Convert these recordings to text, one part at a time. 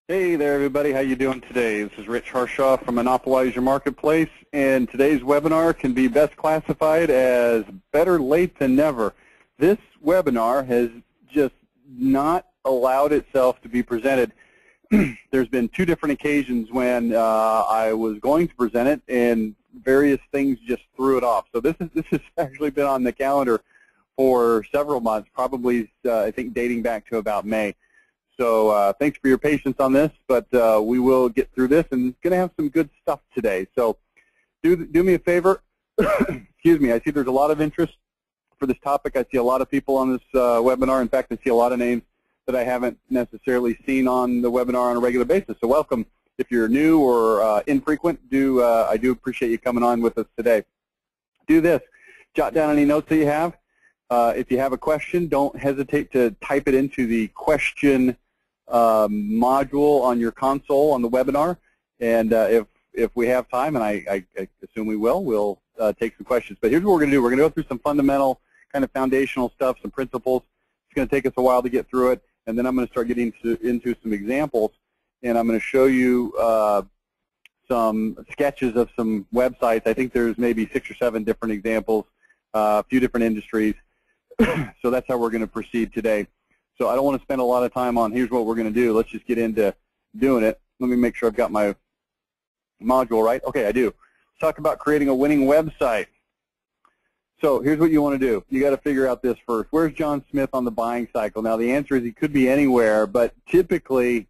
Hey there, everybody. How you doing today? This is Rich Harshaw from Monopolize Your Marketplace, and today's webinar can be best classified as better late than never. This webinar has just not allowed itself to be presented. There's been two different occasions when I was going to present it, and various things just threw it off. So this has actually been on the calendar for several months, probably I think dating back to about May. So thanks for your patience on this, but we will get through this, and it's going to have some good stuff today. So do me a favor. Excuse me. I see there's a lot of interest for this topic. I see a lot of people on this webinar. In fact, I see a lot of names that I haven't necessarily seen on the webinar on a regular basis. So welcome. If you're new or infrequent, I do appreciate you coming on with us today. Do this. Jot down any notes that you have. If you have a question, don't hesitate to type it into the question module on your console on the webinar, and if we have time, and I assume we will, we'll take some questions. But here's what we're going to do. We're going to go through some fundamental kind of foundational stuff, some principles. It's going to take us a while to get through it, and then I'm going to start getting into some examples, and I'm going to show you some sketches of some websites. I think there's maybe 6 or 7 different examples, a few different industries. So that's how we're going to proceed today. So I don't want to spend a lot of time on here's what we're going to do. Let's just get into doing it. Let me make sure I've got my module right. Okay, I do. Let's talk about creating a winning website. So here's what you want to do. You got to figure out this first. Where's John Smith on the buying cycle? Now the answer is he could be anywhere, but typically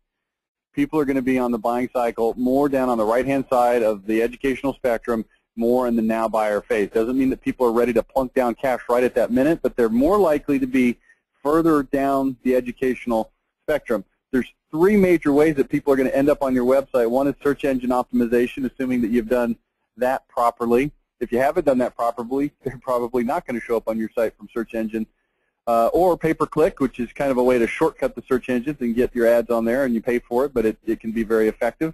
people are going to be on the buying cycle more down on the right-hand side of the educational spectrum, more in the now buyer phase. Doesn't mean that people are ready to plunk down cash right at that minute, but they're more likely to be further down the educational spectrum. There's 3 major ways that people are going to end up on your website. One is search engine optimization, assuming that you've done that properly. If you haven't done that properly, they're probably not going to show up on your site from search engine. Or pay-per-click, which is kind of a way to shortcut the search engines and get your ads on there, and you pay for it, but it can be very effective.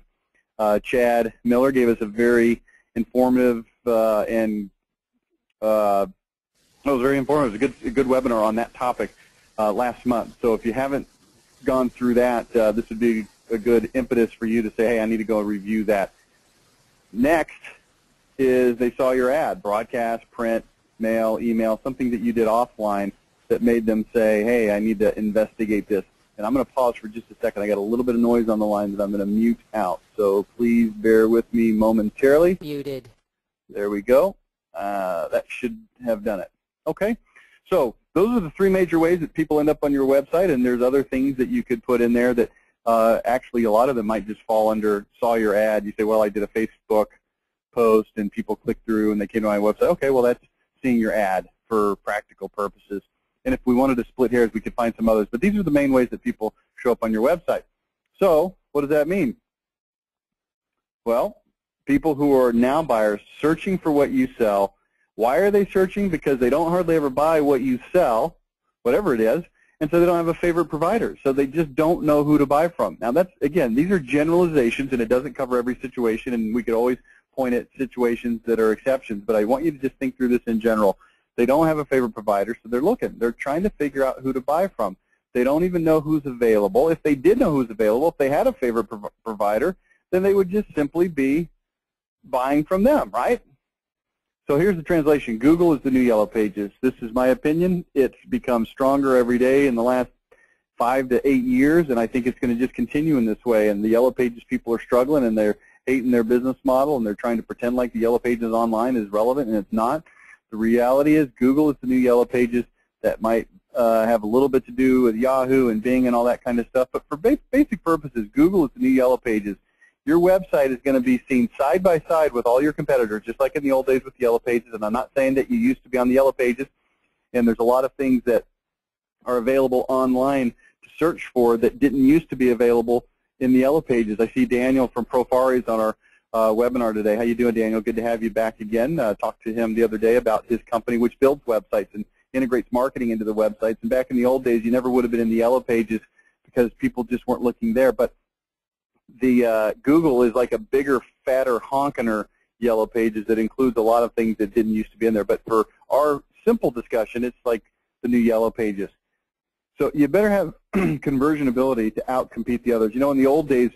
Chad Miller gave us a very informative and it was very informative. It was a good webinar on that topic last month. So if you haven't gone through that, this would be a good impetus for you to say, hey, I need to go review that. Next is they saw your ad, broadcast, print, mail, email, something that you did offline that made them say, hey, I need to investigate this. And I'm going to pause for just a second. I got a little bit of noise on the line that I'm going to mute out. So please bear with me momentarily. Muted. There we go. That should have done it. Okay. So those are the 3 major ways that people end up on your website, and there's other things that you could put in there that actually a lot of them might just fall under saw your ad. You say, well, I did a Facebook post, and people clicked through, and they came to my website. Okay, well, that's seeing your ad for practical purposes. And if we wanted to split hairs, we could find some others. But these are the main ways that people show up on your website. So what does that mean? Well, people who are now buyers searching for what you sell. Why are they searching? Because they don't hardly ever buy what you sell, whatever it is, and so they don't have a favorite provider. So they just don't know who to buy from. Now that's, again, these are generalizations, and it doesn't cover every situation, and we could always point at situations that are exceptions, but I want you to just think through this in general. They don't have a favorite provider, so they're looking. They're trying to figure out who to buy from. They don't even know who's available. If they did know who's available, if they had a favorite provider, then they would just simply be buying from them, right? So here's the translation. Google is the new Yellow Pages. This is my opinion. It's become stronger every day in the last 5 to 8 years, and I think it's going to just continue in this way. And the Yellow Pages people are struggling, and they're hating their business model, and they're trying to pretend like the Yellow Pages online is relevant, and it's not. The reality is Google is the new Yellow Pages. That might have a little bit to do with Yahoo and Bing and all that kind of stuff, but for basic purposes, Google is the new Yellow Pages. Your website is going to be seen side by side with all your competitors, just like in the old days with the Yellow Pages. And I'm not saying that you used to be on the Yellow Pages, and there's a lot of things that are available online to search for that didn't used to be available in the Yellow Pages. I see Daniel from Profaris on our webinar today. How you doing, Daniel? Good to have you back again. Talked to him the other day about his company, which builds websites and integrates marketing into the websites. And back in the old days, you never would have been in the Yellow Pages because people just weren't looking there. But the Google is like a bigger, fatter, honkinger Yellow Pages that includes a lot of things that didn't used to be in there. But for our simple discussion, it's like the new Yellow Pages. So you better have conversion ability to outcompete the others. You know, in the old days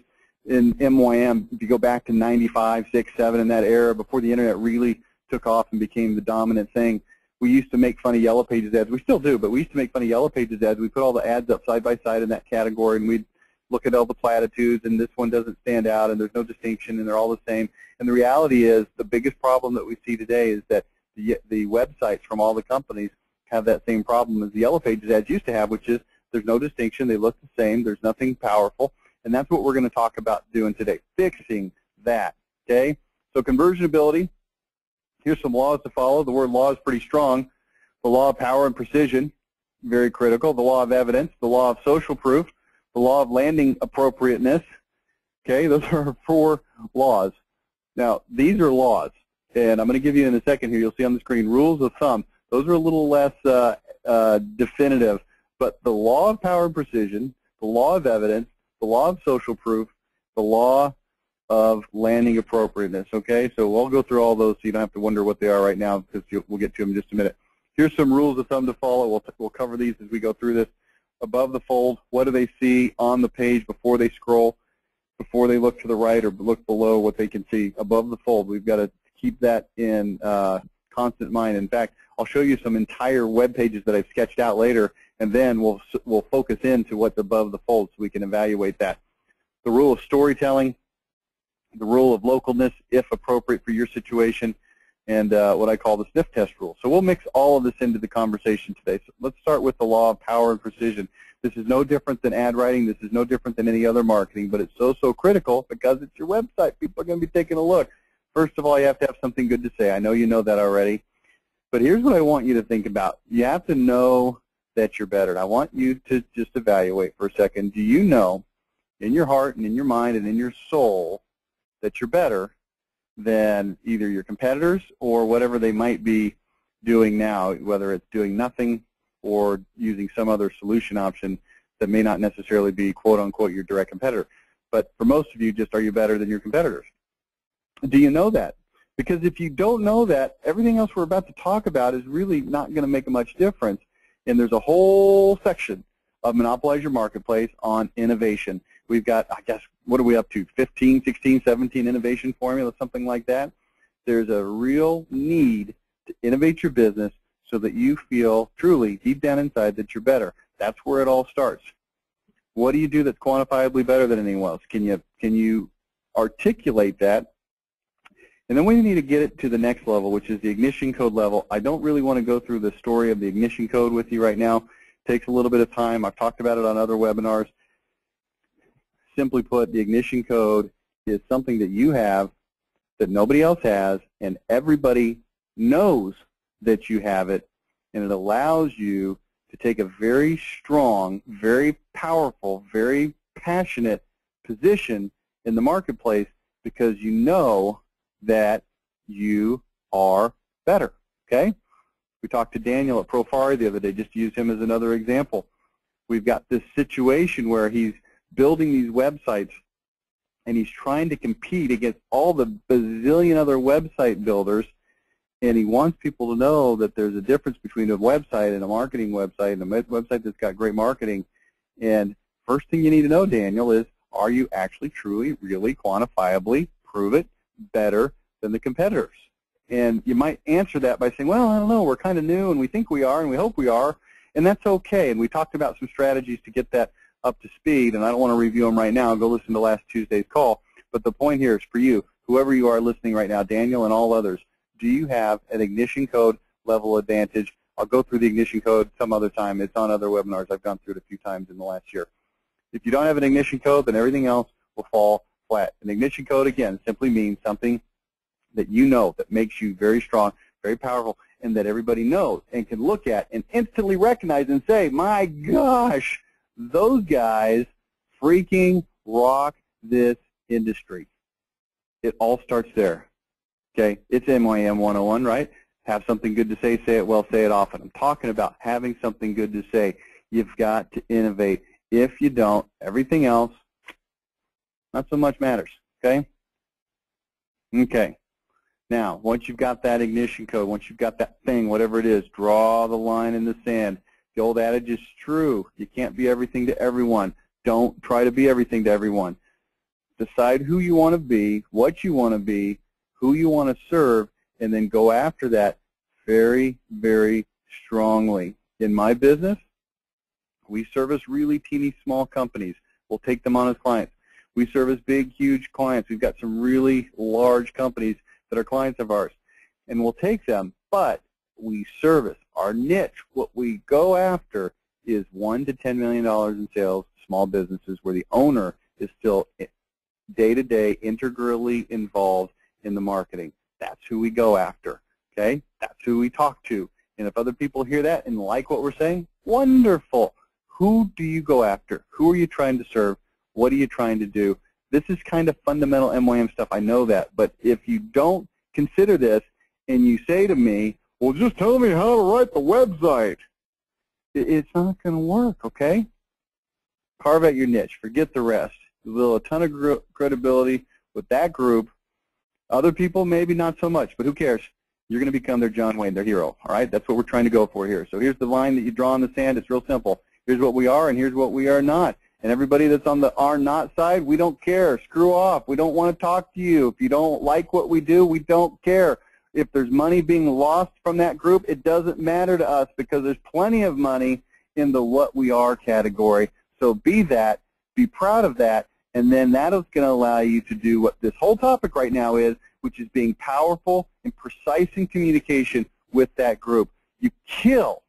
in MYM, if you go back to 95, 6, 7, in that era, before the internet really took off and became the dominant thing, we used to make fun of Yellow Pages ads. We still do, but we used to make fun of Yellow Pages ads. We put all the ads up side by side in that category, and we'd look at all the platitudes, and this one doesn't stand out, and there's no distinction, and they're all the same. And the reality is the biggest problem that we see today is that the websites from all the companies have that same problem as the Yellow Pages ads used to have, which is there's no distinction, they look the same, there's nothing powerful, and that's what we're going to talk about doing today, fixing that, okay? So conversion ability, here's some laws to follow. The word law is pretty strong. The law of power and precision, very critical. The law of evidence, the law of social proof, the law of landing appropriateness, okay? Those are 4 laws. Now, these are laws, and I'm going to give you in a second here, you'll see on the screen, rules of thumb. Those are a little less definitive, but the law of power and precision, the law of evidence, the law of social proof, the law of landing appropriateness, okay? So we'll go through all those so you don't have to wonder what they are right now because we'll get to them in just a minute. Here's some rules of thumb to follow. We'll cover these as we go through this. Above the fold, what do they see on the page before they scroll, before they look to the right or look below what they can see? Above the fold, we've got to keep that in constant mind. In fact, I'll show you some entire web pages that I've sketched out later, and then we'll focus into what's above the fold so we can evaluate that. The rule of storytelling, the rule of localness, if appropriate for your situation, and what I call the sniff test rule. So we'll mix all of this into the conversation today. So let's start with the law of power and precision. This is no different than ad writing. This is no different than any other marketing, but it's so critical because it's your website. People are going to be taking a look. First of all, you have to have something good to say. I know you know that already. But here's what I want you to think about. You have to know that you're better. And I want you to just evaluate for a second. Do you know in your heart and in your mind and in your soul that you're better than either your competitors or whatever they might be doing now, whether it's doing nothing or using some other solution option that may not necessarily be quote-unquote your direct competitor? But for most of you, just are you better than your competitors? Do you know that? Because if you don't know that, everything else we're about to talk about is really not going to make much difference. And there's a whole section of Monopolize Your Marketplace on innovation. We've got, I guess, what are we up to, 15, 16, 17 innovation formulas, something like that. There's a real need to innovate your business so that you feel truly, deep down inside, that you're better. That's where it all starts. What do you do that's quantifiably better than anyone else? Can you articulate that? And then we need to get it to the next level, which is the ignition code level. I don't really want to go through the story of the ignition code with you right now. It takes a little bit of time. I've talked about it on other webinars. Simply put, the ignition code is something that you have that nobody else has, and everybody knows that you have it, and it allows you to take a very strong, very powerful, very passionate position in the marketplace because you know that you are better, okay? We talked to Daniel at Profari the other day, just to use him as another example. We've got this situation where he's building these websites and he's trying to compete against all the bazillion other website builders, and he wants people to know that there's a difference between a website and a marketing website and a website that's got great marketing. And first thing you need to know, Daniel, is are you actually, truly, really, quantifiably, prove it, better than the competitors? And you might answer that by saying, well, I don't know, we're kind of new and we think we are and we hope we are, and that's okay. And we talked about some strategies to get that up to speed, and I don't want to review them right now. Go listen to last Tuesday's call. But the point here is for you, whoever you are listening right now, Daniel and all others, do you have an ignition code level advantage? I'll go through the ignition code some other time. It's on other webinars. I've gone through it a few times in the last year. If you don't have an ignition code, then everything else will fall flat. An ignition code, again, simply means something that you know that makes you very strong, very powerful, and that everybody knows and can look at and instantly recognize and say, my gosh, those guys freaking rock this industry. It all starts there. Okay, it's MYM 101, right? Have something good to say it well, say it often. I'm talking about having something good to say. You've got to innovate. If you don't, everything else, not so much matters, okay? Okay. Now, once you've got that ignition code, once you've got that thing, whatever it is, draw the line in the sand. The old adage is true. You can't be everything to everyone. Don't try to be everything to everyone. Decide who you want to be, what you want to be, who you want to serve, and then go after that very, very strongly. In my business, we service really teeny small companies. We'll take them on as clients. We service big, huge clients. We've got some really large companies that are clients of ours, and we'll take them, but we service. Our niche, what we go after, is $1 to $10 million in sales, small businesses where the owner is still day-to-day integrally involved in the marketing. That's who we go after, okay? That's who we talk to. And if other people hear that and like what we're saying, wonderful. Who do you go after? Who are you trying to serve? What are you trying to do? This is kind of fundamental MYM stuff, I know that, but if you don't consider this and you say to me, well, just tell me how to write the website, it's not going to work, okay? Carve out your niche. Forget the rest. You build a ton of credibility with that group. Other people, maybe not so much, but who cares? You're going to become their John Wayne, their hero, all right? That's what we're trying to go for here. So here's the line that you draw in the sand. It's real simple. Here's what we are, and here's what we are not. And everybody that's on the are not side, we don't care. Screw off. We don't want to talk to you. If you don't like what we do, we don't care. If there's money being lost from that group, it doesn't matter to us because there's plenty of money in the what we are category. So be that, be proud of that, and then that is going to allow you to do what this whole topic right now is, which is being powerful and precise in communication with that group. You kill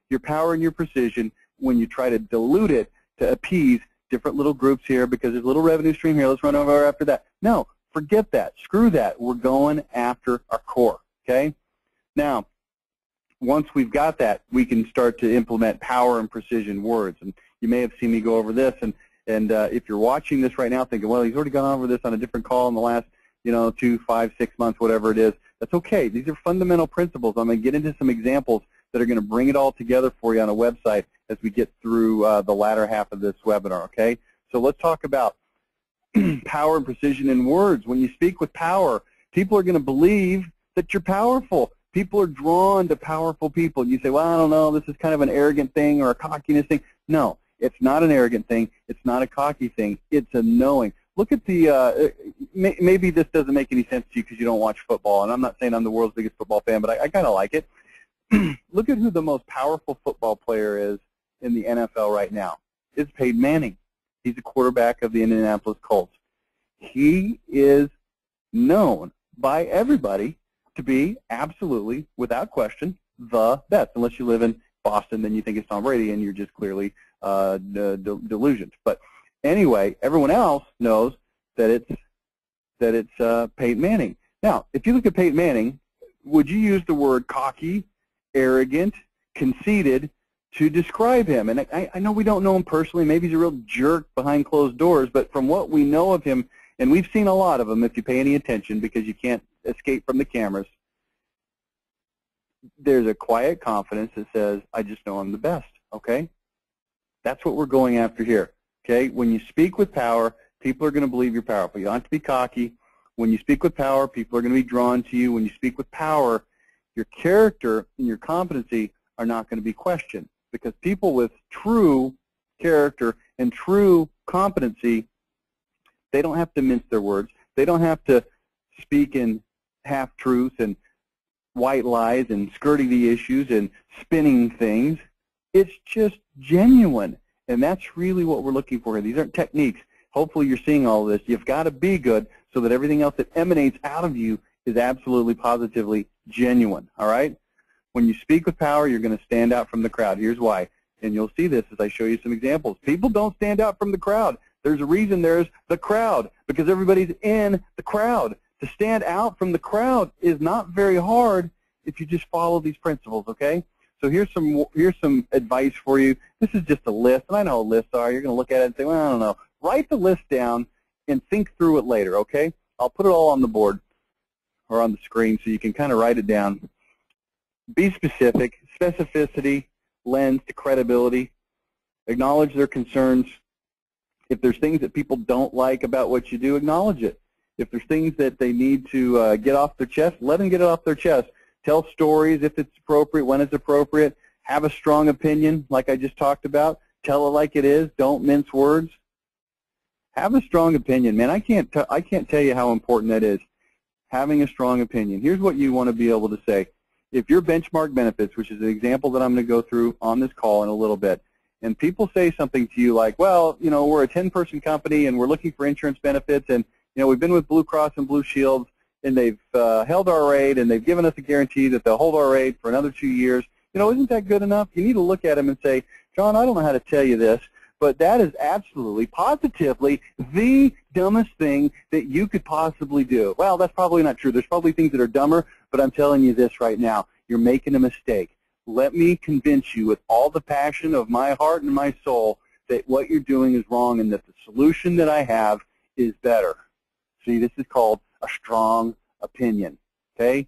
your power and your precision when you try to dilute it to appease different little groups here because there's a little revenue stream here. Let's run over after that. No, forget that. Screw that. We're going after our core, okay? Now, once we've got that, we can start to implement power and precision words. And you may have seen me go over this, and if you're watching this right now thinking, well, he's already gone over this on a different call in the last, 2, 5, 6 months, whatever it is, that's okay. These are fundamental principles. I'm going to get into some examples that are going to bring it all together for you on a website as we get through the latter half of this webinar, okay? So let's talk about power and precision in words. When you speak with power, people are going to believe that you're powerful. People are drawn to powerful people. You say, well, I don't know, this is kind of an arrogant thing or a cockiness thing. No, it's not an arrogant thing. It's not a cocky thing. It's a knowing. Look at the, maybe this doesn't make any sense to you because you don't watch football, and I'm not saying I'm the world's biggest football fan, but I kind of like it. Look at who the most powerful football player is in the NFL right now. It's Peyton Manning. He's the quarterback of the Indianapolis Colts. He is known by everybody to be absolutely, without question, the best. Unless you live in Boston, then you think it's Tom Brady, and you're just clearly delusioned. But anyway, everyone else knows that it's Peyton Manning. Now, if you look at Peyton Manning, would you use the word cocky, arrogant, conceited to describe him? And I know we don't know him personally. Maybe he's a real jerk behind closed doors, but from what we know of him, and we've seen a lot of them if you pay any attention because you can't escape from the cameras, there's a quiet confidence that says, I just know I'm the best, okay? That's what we're going after here, okay? When you speak with power, people are going to believe you're powerful. You don't have to be cocky. When you speak with power, people are going to be drawn to you. When you speak with power, your character and your competency are not going to be questioned because people with true character and true competency, they don't have to mince their words. They don't have to speak in half-truths and white lies and skirting the issues and spinning things. It's just genuine, and that's really what we're looking for here. These aren't techniques. Hopefully you're seeing all of this. You've got to be good so that everything else that emanates out of you is absolutely, positively genuine, all right? When you speak with power, you're going to stand out from the crowd. Here's why, and you'll see this as I show you some examples. People don't stand out from the crowd. There's a reason there's the crowd, because everybody's in the crowd. To stand out from the crowd is not very hard if you just follow these principles, okay? So here's some advice for you. This is just a list, and I know what lists are. You're going to look at it and say, well, I don't know. Write the list down and think through it later, okay? I'll put it all on the board or on the screen so you can kind of write it down. Be specific. Specificity lends to credibility. Acknowledge their concerns. If there's things that people don't like about what you do, acknowledge it. If there's things that they need to get off their chest, let them get it off their chest. Tell stories if it's appropriate, when it's appropriate. Have a strong opinion, like I just talked about. Tell it like it is. Don't mince words. Have a strong opinion, man. I can't tell you how important that is. Having a strong opinion. Here's what you want to be able to say. If your benchmark benefits, which is an example that I'm going to go through on this call in a little bit, and people say something to you like, well, you know, we're a 10-person company and we're looking for insurance benefits, and you know, we've been with Blue Cross and Blue Shield, and they've held our rate, and they've given us a guarantee that they'll hold our rate for another 2 years. You know, isn't that good enough? You need to look at them and say, John, I don't know how to tell you this, but that is absolutely, positively the dumbest thing that you could possibly do. Well, that's probably not true. There's probably things that are dumber, but I'm telling you this right now. You're making a mistake. Let me convince you with all the passion of my heart and my soul that what you're doing is wrong and that the solution that I have is better. See, this is called a strong opinion, okay?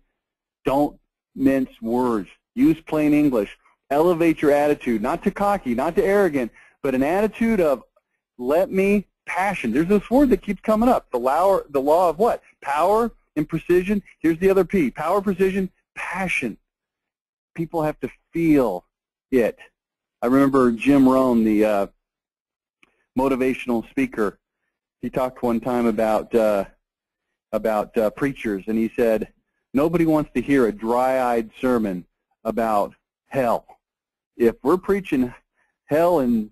Don't mince words. Use plain English. Elevate your attitude, not to cocky, not to arrogant, but an attitude of let me passion. There's this word that keeps coming up, the law of what? Power and precision. Here's the other P, power, precision, passion. People have to feel it. I remember Jim Rohn, the motivational speaker. He talked one time about preachers, and he said, nobody wants to hear a dry-eyed sermon about hell. If we're preaching hell and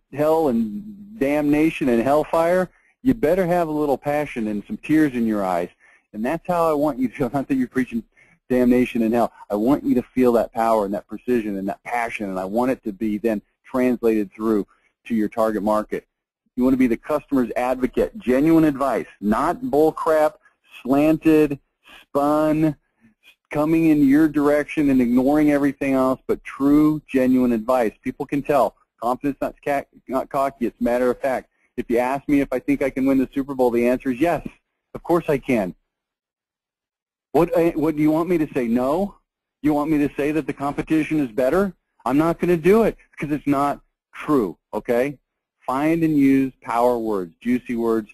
damnation and hellfire, you better have a little passion and some tears in your eyes. And that's how I want you to feel. Not that you're preaching damnation and hell. I want you to feel that power and that precision and that passion, and I want it to be then translated through to your target market. You want to be the customer's advocate. Genuine advice, not bullcrap, slanted, spun, coming in your direction and ignoring everything else, but true, genuine advice. People can tell. Confidence, not cocky. It's matter of fact. If you ask me if I think I can win the Super Bowl, the answer is yes. Of course I can. What do you want me to say? No? You want me to say that the competition is better? I'm not going to do it because it's not true, okay? Find and use power words, juicy words,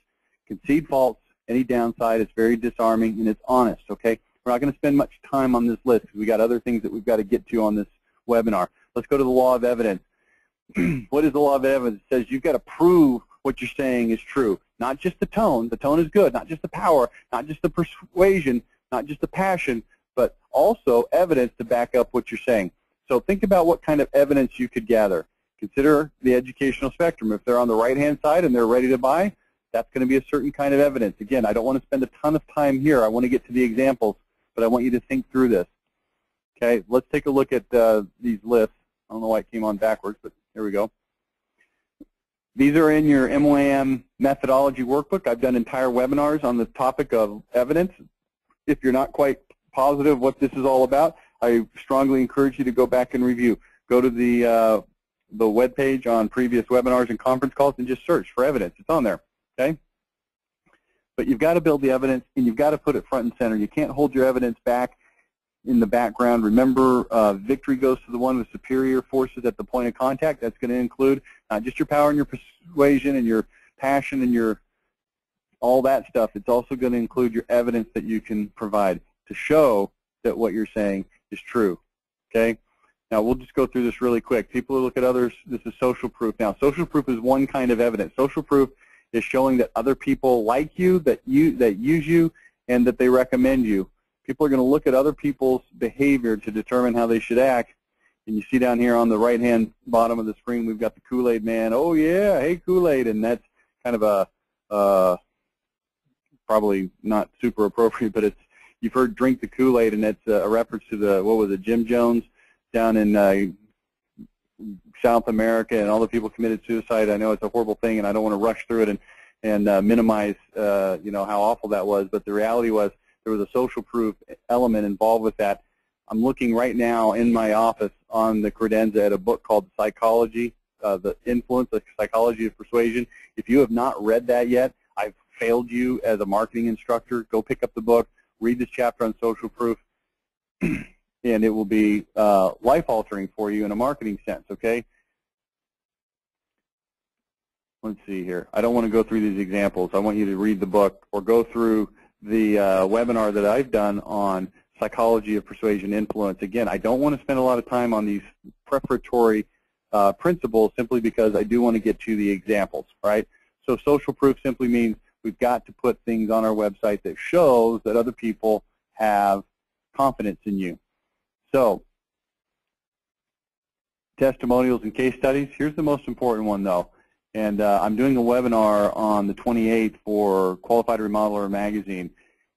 concede faults, any downside. It's very disarming, and it's honest, okay? We're not going to spend much time on this list because we got other things that we've got to get to on this webinar. Let's go to the law of evidence. What is the law of evidence? It says you've got to prove what you're saying is true. Not just the tone. The tone is good. Not just the power. Not just the persuasion. Not just the passion. But also evidence to back up what you're saying. So think about what kind of evidence you could gather. Consider the educational spectrum. If they're on the right-hand side and they're ready to buy, that's going to be a certain kind of evidence. Again, I don't want to spend a ton of time here. I want to get to the examples, but I want you to think through this. Okay, let's take a look at these lists. I don't know why it came on backwards, but here we go. These are in your MYM methodology workbook. I've done entire webinars on the topic of evidence. If you're not quite positive what this is all about, I strongly encourage you to go back and review. Go to the web page on previous webinars and conference calls and just search for evidence. It's on there, okay? But you've got to build the evidence, and you've got to put it front and center. You can't hold your evidence back in the background. Remember, victory goes to the one with superior forces at the point of contact. That's going to include not just your power and your persuasion and your passion and your all that stuff. It's also going to include your evidence that you can provide to show that what you're saying is true, okay? Now, we'll just go through this really quick. People who look at others, this is social proof. Now, social proof is one kind of evidence. Social proof is showing that other people like you, that use you, and that they recommend you. People are going to look at other people's behavior to determine how they should act. And you see down here on the right-hand bottom of the screen, we've got the Kool-Aid man. Oh, yeah, hey, Kool-Aid. And that's kind of a probably not super appropriate, but it's you've heard drink the Kool-Aid, and that's a reference to the, what was it, Jim Jones down in South America, and all the people committed suicide. I know it's a horrible thing, and I don't want to rush through it and minimize you know, how awful that was. But the reality was there was a social proof element involved with that. I'm looking right now in my office on the credenza at a book called Psychology, the Influence, the Psychology of Persuasion. If you have not read that yet, I've failed you as a marketing instructor. Go pick up the book, read this chapter on social proof, and it will be life-altering for you in a marketing sense, okay? Let's see here. I don't want to go through these examples. I want you to read the book or go through the webinar that I've done on Psychology of Persuasion Influence. Again, I don't want to spend a lot of time on these preparatory principles simply because I do want to get to the examples, right? So social proof simply means we've got to put things on our website that shows that other people have confidence in you. So testimonials and case studies. Here's the most important one, though. And I'm doing a webinar on the 28th for Qualified Remodeler Magazine.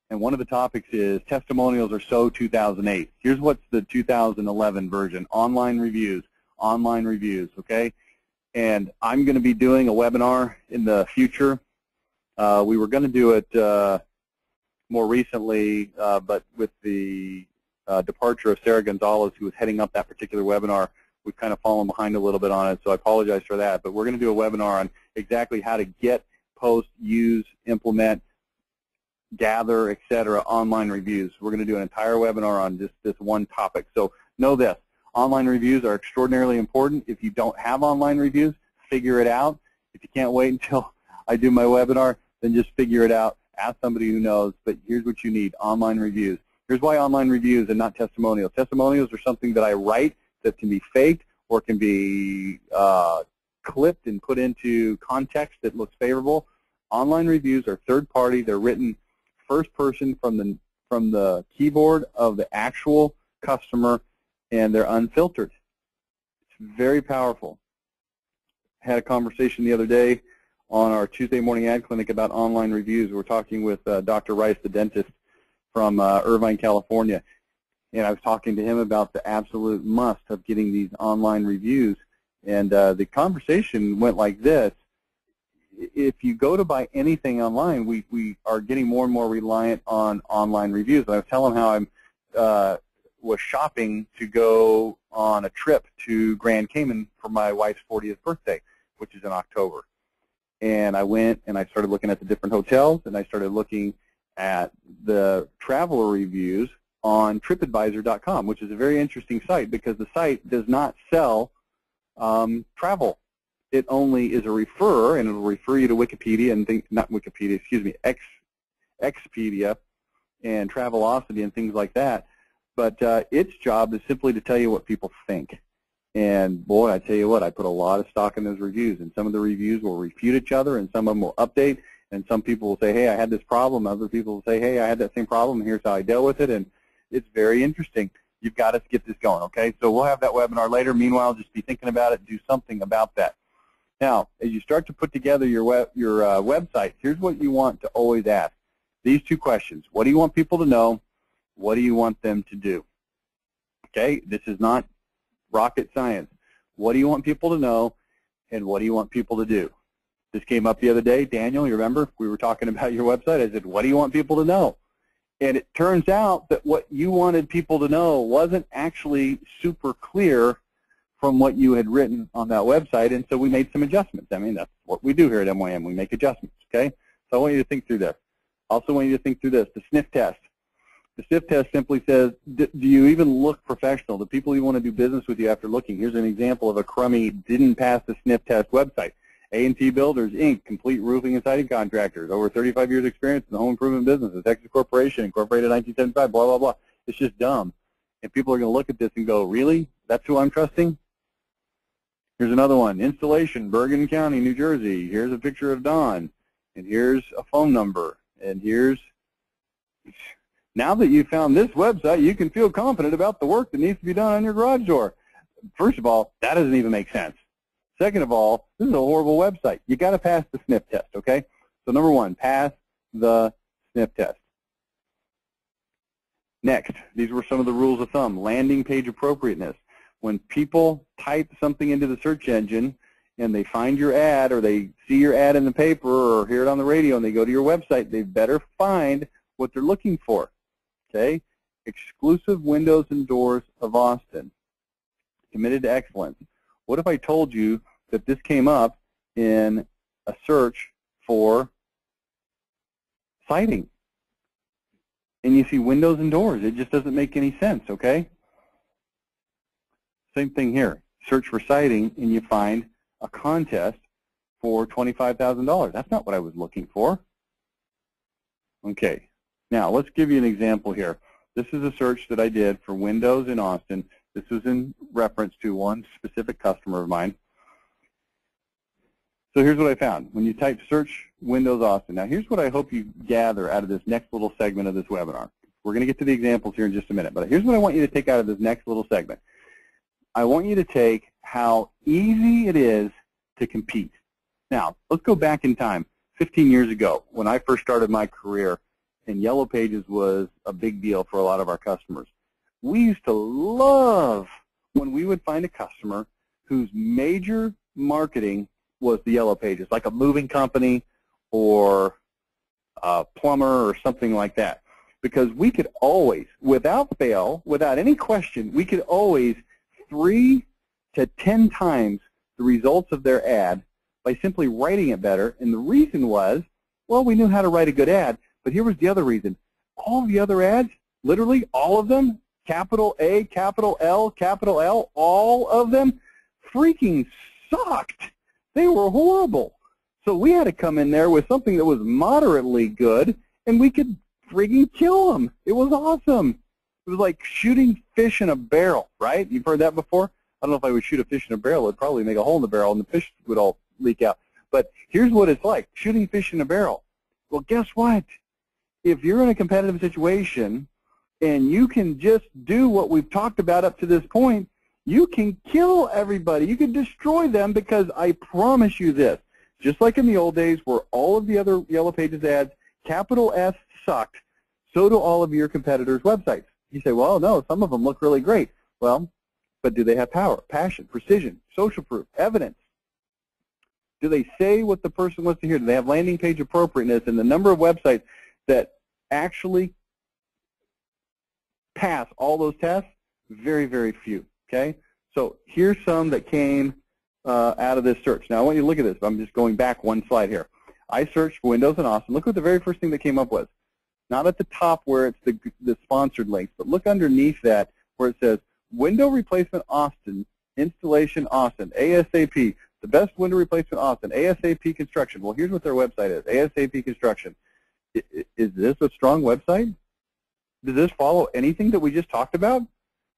And one of the topics is testimonials are so 2008. Here's what's the 2011 version, online reviews, okay? And I'm going to be doing a webinar in the future. We were going to do it more recently, but with the departure of Sarah Gonzalez, who was heading up that particular webinar, we've kind of fallen behind a little bit on it, so I apologize for that. But we're going to do a webinar on exactly how to get, post, use, implement, gather, etc. online reviews. We're going to do an entire webinar on just this one topic. So know this, online reviews are extraordinarily important. If you don't have online reviews, figure it out. If you can't wait until I do my webinar, then just figure it out. Ask somebody who knows, but here's what you need, online reviews. Here's why online reviews and not testimonials. Testimonials are something that I write that can be faked or can be clipped and put into context that looks favorable. Online reviews are third party. They're written first person from the keyboard of the actual customer, and they're unfiltered. It's very powerful. I had a conversation the other day on our Tuesday morning ad clinic about online reviews. We're talking with Dr. Rice, the dentist from Irvine, California. And I was talking to him about the absolute must of getting these online reviews. And the conversation went like this. If you go to buy anything online, we are getting more and more reliant on online reviews. And I was telling him how I was shopping to go on a trip to Grand Cayman for my wife's 40th birthday, which is in October. And I went and I started looking at the different hotels, and I started looking at the traveler reviews on TripAdvisor.com, which is a very interesting site because the site does not sell travel. It only is a referrer, and it will refer you to Wikipedia and not Wikipedia, excuse me, Expedia and Travelocity and things like that. But its job is simply to tell you what people think. And boy, I tell you what, I put a lot of stock in those reviews, and some of the reviews will refute each other, and some of them will update, and some people will say, hey, I had this problem. Other people will say, hey, I had that same problem, and here's how I dealt with it. And it's very interesting. You've got to get this going, okay? So we'll have that webinar later. Meanwhile, just be thinking about it. Do something about that. Now, as you start to put together your website, here's what you want to always ask. These two questions. What do you want people to know? What do you want them to do? Okay? This is not rocket science. What do you want people to know, and what do you want people to do? This came up the other day. Daniel, you remember? We were talking about your website. I said, what do you want people to know? And it turns out that what you wanted people to know wasn't actually super clear from what you had written on that website, and so we made some adjustments. I mean, that's what we do here at MYM. We make adjustments, okay? So I want you to think through this. Also want you to think through this, the sniff test. The sniff test simply says, do you even look professional? Do people even want to do business with you after looking? Here's an example of a crummy, didn't pass the sniff test website. A&T Builders, Inc., complete roofing and siding contractors, over 35 years experience in the home improvement business, a Texas corporation, incorporated in 1975, blah, blah, blah. It's just dumb. And people are going to look at this and go, really? That's who I'm trusting? Here's another one, installation, Bergen County, New Jersey. Here's a picture of Don, and here's a phone number, and here's, now that you've found this website, you can feel confident about the work that needs to be done on your garage door. First of all, that doesn't even make sense. Second of all, this is a horrible website. You got to pass the sniff test, okay? So number one, pass the sniff test. Next, these were some of the rules of thumb. Landing page appropriateness. When people type something into the search engine and they find your ad, or they see your ad in the paper or hear it on the radio and they go to your website, they better find what they're looking for, okay? Exclusive windows and doors of Austin. Committed to excellence. What if I told you that this came up in a search for siding? And you see windows and doors. It just doesn't make any sense, okay? Same thing here. Search for siding, and you find a contest for $25,000. That's not what I was looking for. Okay. Now, let's give you an example here. This is a search that I did for windows in Austin. This was in reference to one specific customer of mine. So here's what I found. When you type search Windows Austin, now here's what I hope you gather out of this next little segment of this webinar. We're going to get to the examples here in just a minute, but here's what I want you to take out of this next little segment. I want you to take how easy it is to compete. Now, let's go back in time, 15 years ago, when I first started my career, and Yellow Pages was a big deal for a lot of our customers. We used to love when we would find a customer whose major marketing was the Yellow Pages, like a moving company or a plumber or something like that. Because we could always, without fail, without any question, we could always 3 to 10 times the results of their ad by simply writing it better. And the reason was, well, we knew how to write a good ad, but here was the other reason. All the other ads, literally all of them, capital A, capital L, all of them, freaking sucked. They were horrible. So we had to come in there with something that was moderately good, and we could freaking kill them. It was awesome. It was like shooting fish in a barrel, right? You've heard that before? I don't know if I would shoot a fish in a barrel. It would probably make a hole in the barrel, and the fish would all leak out. But here's what it's like, shooting fish in a barrel. Well, guess what? If you're in a competitive situation and you can just do what we've talked about up to this point, you can kill everybody. You can destroy them, because I promise you this, just like in the old days where all of the other Yellow Pages ads, capital S, sucked, so do all of your competitors' websites. You say, well, no, some of them look really great. Well, but do they have power, passion, precision, social proof, evidence? Do they say what the person wants to hear? Do they have landing page appropriateness? And the number of websites that actually pass all those tests, very, very few, okay? So here's some that came out of this search. Now, I want you to look at this. I'm just going back one slide here. I searched for Windows and Austin. Look what the very first thing that came up was. Not at the top where it's the sponsored links, but look underneath that where it says Window Replacement Austin, Installation Austin, ASAP, the best window replacement Austin, ASAP Construction. Well, here's what their website is, ASAP Construction. Is this a strong website? Does this follow anything that we just talked about?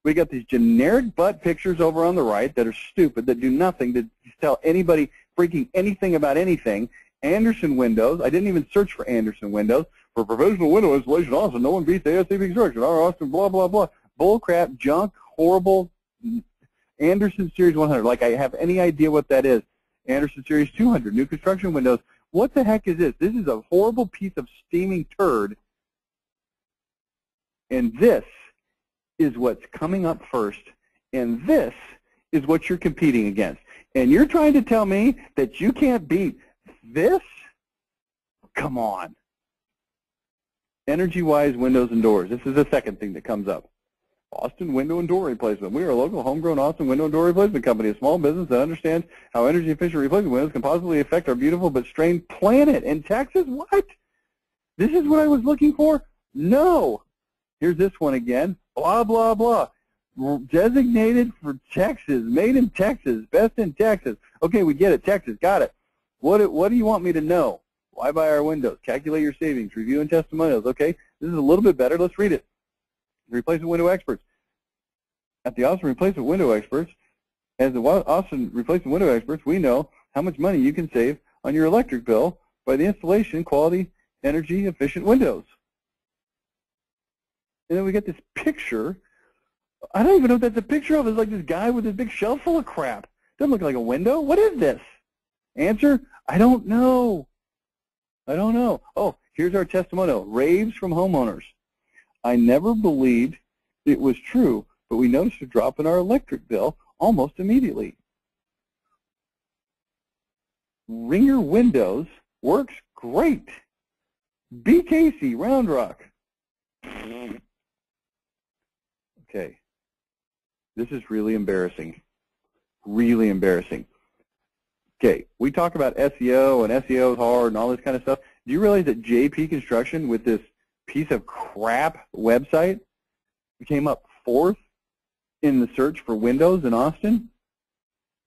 We got these generic butt pictures over on the right that are stupid, that do nothing to tell anybody freaking anything about anything. Anderson Windows. I didn't even search for Anderson Windows. For professional window installation, Austin, no one beats ASAP Construction. Our Austin, blah, blah, blah. Bull crap, junk, horrible. Anderson Series 100. Like I have any idea what that is. Anderson Series 200, new construction windows. What the heck is this? This is a horrible piece of steaming turd. And this is what's coming up first. And this is what you're competing against. And you're trying to tell me that you can't beat this? Come on. Energy-wise windows and doors. This is the second thing that comes up. Austin Window and Door Replacement. We are a local homegrown Austin Window and Door Replacement company, a small business that understands how energy-efficient replacement windows can positively affect our beautiful but strained planet. In Texas? What? This is what I was looking for? No. Here's this one again. Blah, blah, blah. Designated for Texas. Made in Texas. Best in Texas. Okay, we get it. Texas. Got it. What do you want me to know? Why buy our windows? Calculate your savings. Review and testimonials. Okay, this is a little bit better. Let's read it. Replacement window experts. At the Austin Replacement Window Experts, as the Austin Replacement Window Experts, we know how much money you can save on your electric bill by the installation quality, energy efficient windows. And then we get this picture. I don't even know what that's a picture of. It's like this guy with this big shelf full of crap. Doesn't look like a window. What is this? Answer, I don't know. I don't know. Oh, here's our testimonial. Raves from homeowners. I never believed it was true, but we noticed a drop in our electric bill almost immediately. Ringer Windows works great. B. Casey, Round Rock. Okay. This is really embarrassing. Really embarrassing. Okay, we talk about SEO, and SEO is hard and all this kind of stuff. Do you realize that JP Construction, with this piece of crap website, came up 4th in the search for Windows in Austin?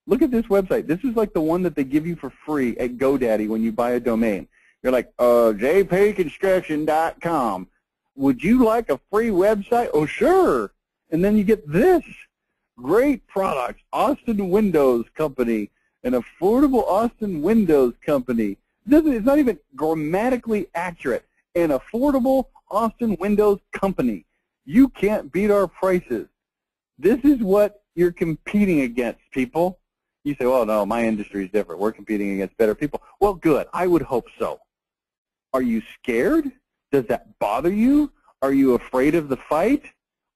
Look at this website. This is like the one that they give you for free at GoDaddy when you buy a domain. You're like, jpconstruction.com. Would you like a free website? Oh, sure. And then you get this. great products, Austin Windows Company, an affordable Austin Windows Company. It's not even grammatically accurate. An affordable Austin Windows Company. You can't beat our prices. This is what you're competing against, people. You say, well, no, my industry is different. We're competing against better people. Well, good. I would hope so. Are you scared? Does that bother you? Are you afraid of the fight?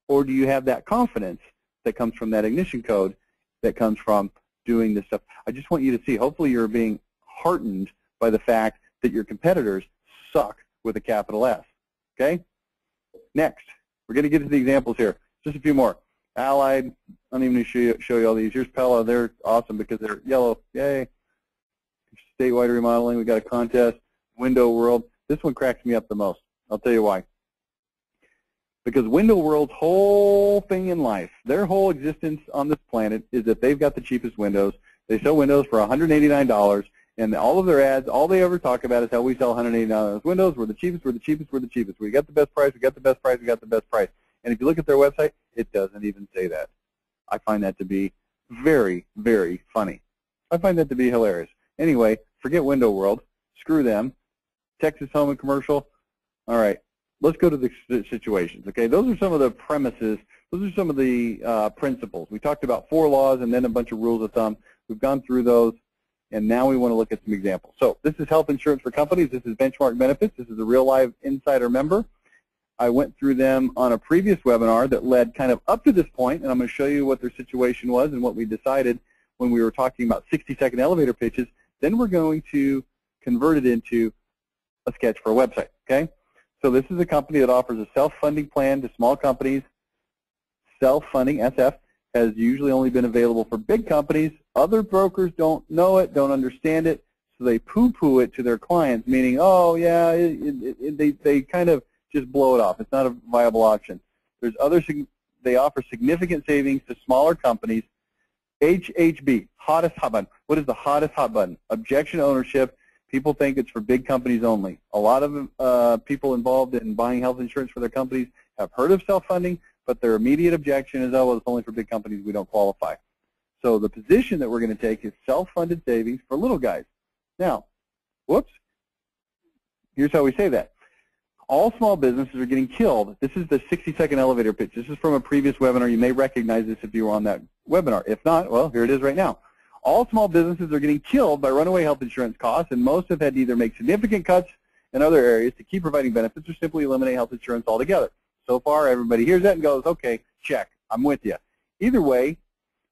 Or do you have that confidence that comes from that ignition code, that comes from doing this stuff? I just want you to see, hopefully you're being heartened by the fact that your competitors suck with a capital S. Okay? Next, we're going to get to the examples here. Just a few more. Allied, I don't even need to show you all these. Here's Pella. They're awesome because they're yellow. Yay. Statewide remodeling. We got a contest. Window World. This one cracks me up the most. I'll tell you why. Because Window World's whole thing in life, their whole existence on this planet is that they've got the cheapest windows. They sell windows for $189, and all of their ads, all they ever talk about is how we sell $189 windows. We're the cheapest, we're the cheapest, we're the cheapest. We got the best price, we got the best price, we got the best price. And if you look at their website, it doesn't even say that. I find that to be very, very funny. I find that to be hilarious. Anyway, forget Window World. Screw them. Texas Home and Commercial. All right, let's go to the situations. Okay, those are some of the premises. Those are some of the principles. We talked about 4 laws and then a bunch of rules of thumb. We've gone through those, and now we want to look at some examples. So this is health insurance for companies. This is benchmark benefits. This is a real live insider member. I went through them on a previous webinar that led kind of up to this point, and I'm going to show you what their situation was and what we decided when we were talking about 60-second elevator pitches. Then we're going to convert it into a sketch for a website, okay? So this is a company that offers a self-funding plan to small companies. Self-funding, SF, has usually only been available for big companies. Other brokers don't know it, don't understand it, so they poo-poo it to their clients, meaning, oh, yeah, they kind of just blow it off. It's not a viable option. There's other, they offer significant savings to smaller companies. HHB, hottest hot button. What is the hottest hot button? Objection ownership. People think it's for big companies only. A lot of people involved in buying health insurance for their companies have heard of self-funding, but their immediate objection is, oh, well, it's only for big companies. We don't qualify. So the position that we're going to take is self-funded savings for little guys. Now, whoops, here's how we say that. All small businesses are getting killed. This is the 60-second elevator pitch. This is from a previous webinar. You may recognize this if you were on that webinar. If not, well, here it is right now. All small businesses are getting killed by runaway health insurance costs, and most have had to either make significant cuts in other areas to keep providing benefits or simply eliminate health insurance altogether. So far, everybody hears that and goes, okay, check, I'm with you. Either way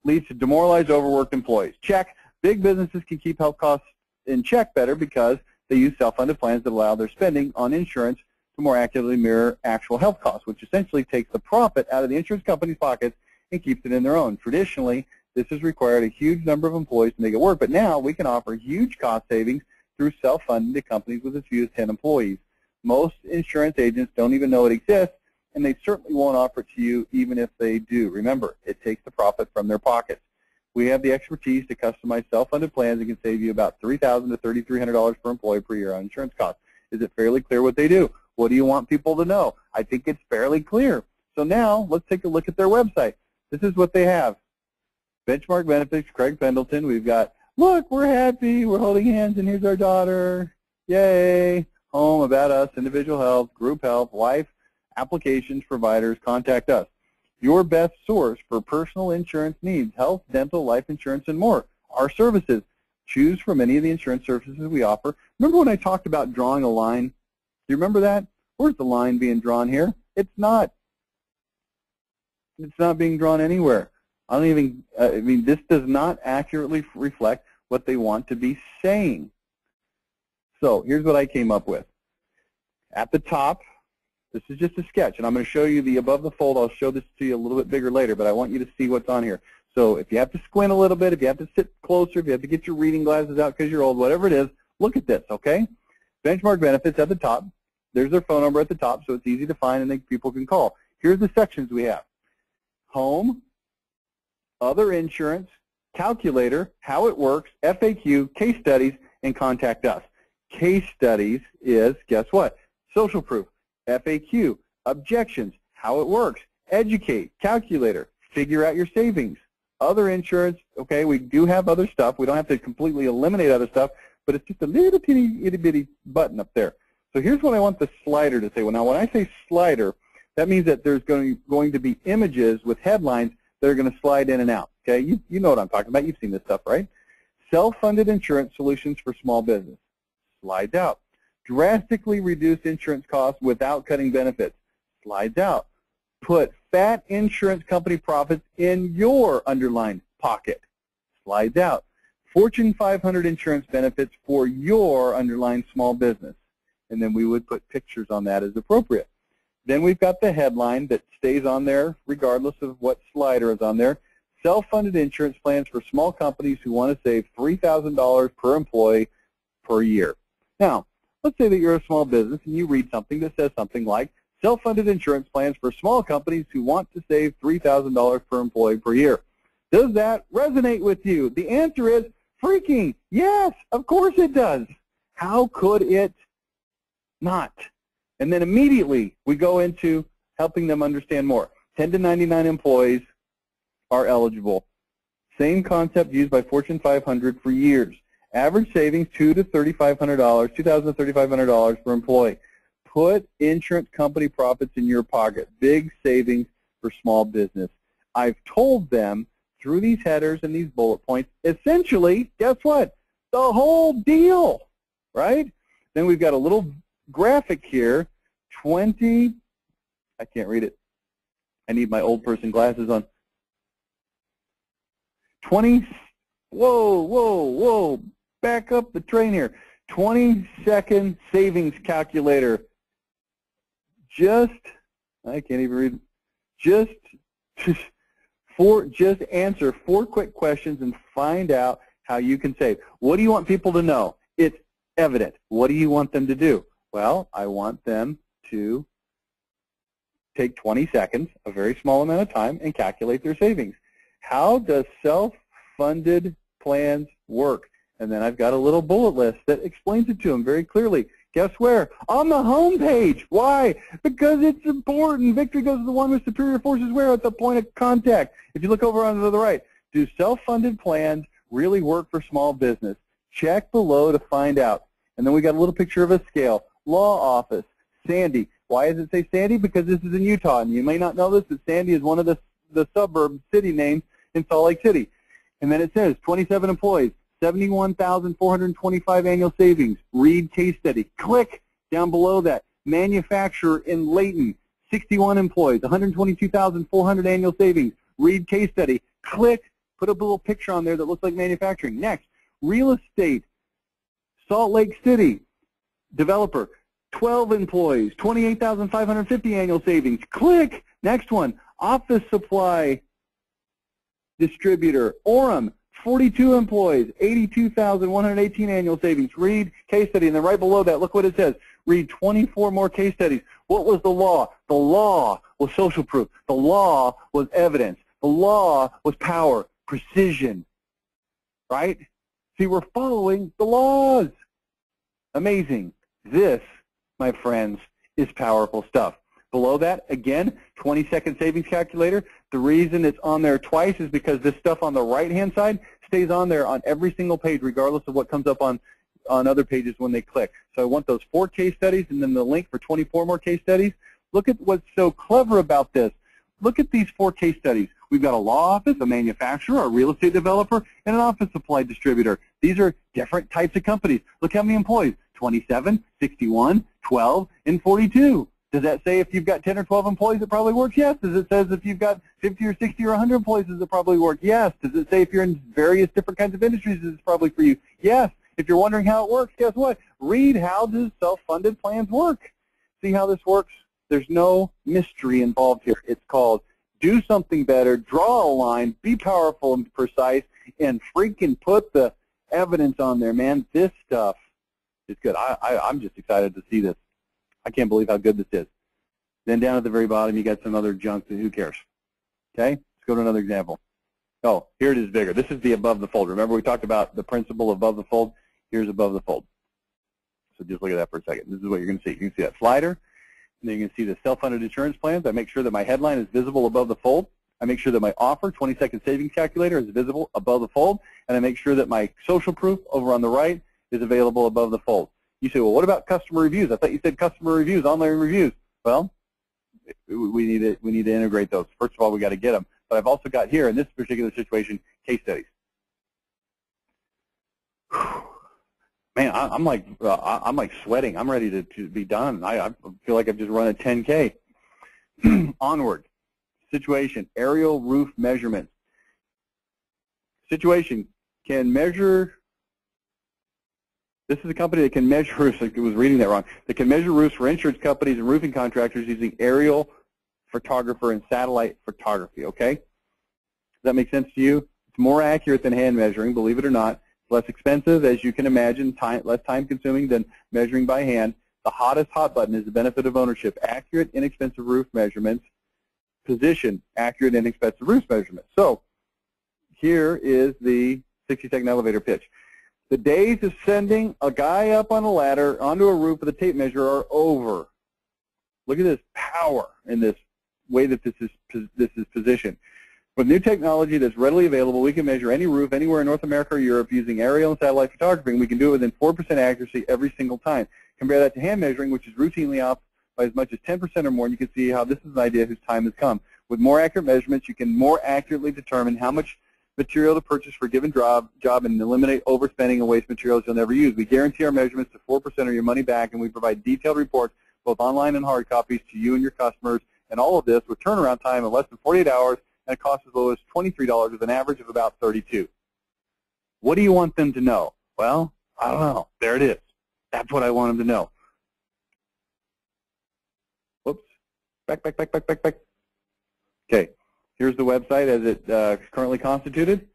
leads to demoralized, overworked employees. Check. Big businesses can keep health costs in check better because they use self-funded plans that allow their spending on insurance to more accurately mirror actual health costs, which essentially takes the profit out of the insurance company's pockets and keeps it in their own. Traditionally, this has required a huge number of employees to make it work, but now we can offer huge cost savings through self-funding to companies with as few as 10 employees. Most insurance agents don't even know it exists, and they certainly won't offer it to you even if they do. Remember, it takes the profit from their pockets. We have the expertise to customize self-funded plans that can save you about $3,000 to $3,300 per employee per year on insurance costs. Is it fairly clear what they do? What do you want people to know? I think it's fairly clear. So now let's take a look at their website. This is what they have. Benchmark Benefits, Craig Pendleton. We've got, look, we're happy, we're holding hands, and here's our daughter. Yay. Home, about us, individual health, group health, life, applications, providers, contact us. Your best source for personal insurance needs, health, dental, life insurance, and more. Our services. Choose from any of the insurance services we offer. Remember when I talked about drawing a line? Do you remember that? Where's the line being drawn here? It's not. It's not being drawn anywhere. I don't even, I mean, this does not accurately reflect what they want to be saying. So here's what I came up with. At the top, this is just a sketch, and I'm going to show you the above the fold. I'll show this to you a little bit bigger later, but I want you to see what's on here. So if you have to squint a little bit, if you have to sit closer, if you have to get your reading glasses out because you're old, whatever it is, look at this, okay? Benchmark Benefits at the top. There's their phone number at the top, so it's easy to find and people can call. Here's the sections we have. Home, other insurance, calculator, how it works, FAQ, case studies, and contact us. Case studies is, guess what? Social proof. FAQ, objections, how it works, educate, calculator, figure out your savings. Other insurance, okay, we do have other stuff. We don't have to completely eliminate other stuff, but it's just a little itty bitty button up there. So here's what I want the slider to say. Well, now when I say slider, that means that there's going to be images with headlines that are going to slide in and out. Okay, you know what I'm talking about. You've seen this stuff, right? Self-funded insurance solutions for small business. Slides out. Drastically reduce insurance costs without cutting benefits. Slides out. Put fat insurance company profits in your underlined pocket. Slides out. Fortune 500 insurance benefits for your underlined small business. And then we would put pictures on that as appropriate. Then we've got the headline that stays on there regardless of what slider is on there. Self-funded insurance plans for small companies who want to save $3,000 per employee per year. Now, let's say that you're a small business and you read something that says something like, self-funded insurance plans for small companies who want to save $3,000 per employee per year. Does that resonate with you? The answer is freaking yes, of course it does. How could it not? And then immediately we go into helping them understand more. 10 to 99 employees are eligible. Same concept used by Fortune 500 for years. Average savings $2,000 to $3,500 per employee. Put insurance company profits in your pocket. Big savings for small business. I've told them through these headers and these bullet points, essentially, guess what? The whole deal, right? Then we've got a little graphic here, I can't read it. I need my old person glasses on. 20, whoa, back up the train here. 20-second savings calculator. I can't even read. Just answer 4 quick questions and find out how you can save. What do you want people to know? It's evident. What do you want them to do? Well, I want them to take 20 seconds, a very small amount of time, and calculate their savings. How does self-funded plans work? And then I've got a little bullet list that explains it to them very clearly. Guess where? On the home page. Why? Because it's important. Victory goes to the one with superior forces where? At the point of contact. If you look over on the right, do self-funded plans really work for small business? Check below to find out. And then we got a little picture of a scale. Law office, Sandy. Why does it say Sandy? Because this is in Utah, and you may not know this, but Sandy is one of the suburb city names in Salt Lake City. And then it says 27 employees, 71,425 annual savings. Read case study. Click down below that. Manufacturer in Layton, 61 employees, 122,400 annual savings. Read case study. Click. Put a little picture on there that looks like manufacturing. Next, real estate, Salt Lake City, developer, 12 employees, 28,550 annual savings. Click. Next one, office supply distributor, Orem, 42 employees, 82,118 annual savings. Read case study, and then right below that, look what it says. Read 24 more case studies. What was the law? The law was social proof. The law was evidence. The law was power, precision, right? See, we're following the laws. Amazing. This, my friends, is powerful stuff. Below that, again, 20-second savings calculator. The reason it's on there twice is because this stuff on the right-hand side stays on there on every single page, regardless of what comes up on other pages when they click. So I want those 4 case studies and then the link for 24 more case studies. Look at what's so clever about this. Look at these 4 case studies. We've got a law office, a manufacturer, a real estate developer, and an office supply distributor. These are different types of companies. Look how many employees, 27, 61, 12, and 42. Does that say if you've got 10 or 12 employees, it probably works? Yes. Does it say if you've got 50 or 60 or 100 employees, does it probably work? Yes. Does it say if you're in various different kinds of industries, is it probably for you? Yes. If you're wondering how it works, guess what? Read how does self-funded plans work. See how this works? There's no mystery involved here. It's called do something better, draw a line, be powerful and precise, and freaking put the evidence on there, man. This stuff is good. I'm just excited to see this. I can't believe how good this is. Then down at the very bottom, you got some other junk that who cares. Okay? Let's go to another example. Oh, here it is bigger. This is the above the fold. Remember we talked about the principle above the fold? Here's above the fold. So just look at that for a second. This is what you're going to see. You can see that slider, and then you can see the self-funded insurance plans. I make sure that my headline is visible above the fold. I make sure that my offer, 20-second savings calculator, is visible above the fold, and I make sure that my social proof over on the right is available above the fold. You say, well, what about customer reviews? I thought you said customer reviews, online reviews. Well, we need to integrate those. First of all, we got to get them. But I've also got here in this particular situation case studies. Man, I'm like sweating. I'm ready to be done. I feel like I've just run a 10K. Onward. Situation, aerial roof measurements. Situation can measure. This is a company that can measure roofs. I was reading that wrong. That can measure roofs for insurance companies and roofing contractors using aerial photographer and satellite photography. Okay, does that make sense to you? It's more accurate than hand measuring, believe it or not. It's less expensive, as you can imagine, less time-consuming than measuring by hand. The hottest hot button is the benefit of ownership. Accurate, inexpensive roof measurements. Position, accurate, inexpensive roof measurements. So here is the 60-second elevator pitch. The days of sending a guy up on a ladder onto a roof with a tape measure are over. Look at this power in this way that this is positioned. With new technology that's readily available, we can measure any roof anywhere in North America or Europe using aerial and satellite photography, and we can do it within 4% accuracy every single time. Compare that to hand measuring, which is routinely off by as much as 10% or more, and you can see how this is an idea whose time has come. With more accurate measurements, you can more accurately determine how much material to purchase for a given job and eliminate overspending and waste materials you'll never use. We guarantee our measurements to 4% of your money back, and we provide detailed reports, both online and hard copies, to you and your customers, and all of this with turnaround time of less than 48 hours, and it costs as low as $23 with an average of about $32. What do you want them to know? Well, I don't know. There it is. That's what I want them to know. Whoops. Back. Okay. Here's the website as it is currently constituted.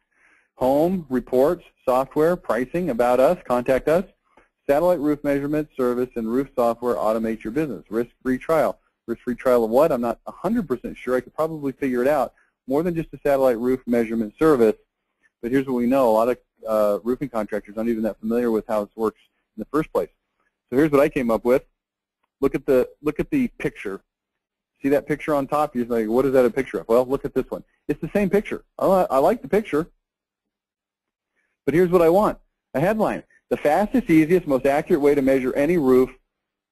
Home, reports, software, pricing, about us, contact us. Satellite roof measurement, service, and roof software automate your business. Risk-free trial. Risk-free trial of what? I'm not 100% sure. I could probably figure it out. More than just a satellite roof measurement service. But here's what we know. A lot of roofing contractors aren't even that familiar with how this works in the first place. So here's what I came up with. Look at the picture. See that picture on top? You're like, what is that a picture of? Well, look at this one. It's the same picture. I like the picture. But here's what I want. A headline. The fastest, easiest, most accurate way to measure any roof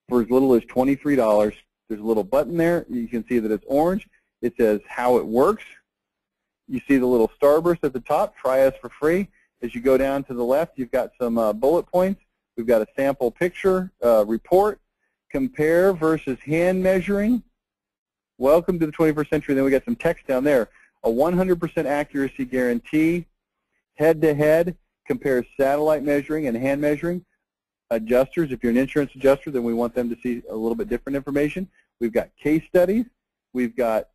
for as little as $23. There's a little button there. You can see that it's orange. It says how it works. You see the little starburst at the top. Try us for free. As you go down to the left, you've got some bullet points. We've got a sample picture report. Compare versus hand measuring. Welcome to the 21st century. Then we got some text down there. A 100% accuracy guarantee. Head-to-head compares satellite measuring and hand measuring. Adjusters, if you're an insurance adjuster, then we want them to see a little bit different information. We've got case studies. We've got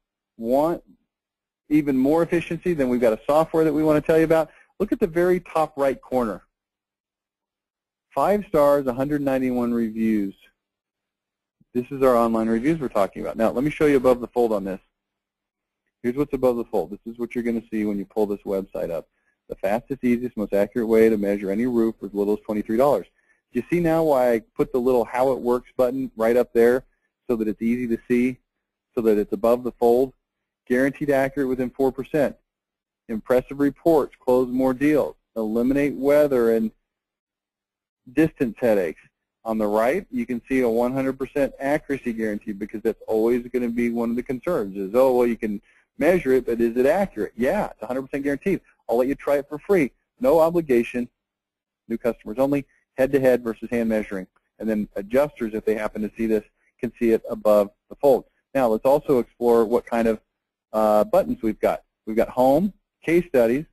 even more efficiency. Then we've got a software that we want to tell you about. Look at the very top right corner. 5 stars, 191 reviews. This is our online reviews we're talking about. Now, let me show you above the fold on this. Here's what's above the fold. This is what you're going to see when you pull this website up. The fastest, easiest, most accurate way to measure any roof for as little as $23. Do you see now why I put the little how it works button right up there so that it's easy to see, so that it's above the fold? Guaranteed accurate within 4%. Impressive reports, close more deals, eliminate weather and distance headaches. On the right, you can see a 100% accuracy guarantee because that's always going to be one of the concerns is, oh, well, you can measure it, but is it accurate? Yeah, it's 100% guaranteed. I'll let you try it for free. No obligation. New customers only. Head-to-head versus hand measuring. And then adjusters, if they happen to see this, can see it above the fold. Now, let's also explore what kind of buttons we've got. We've got home, case studies,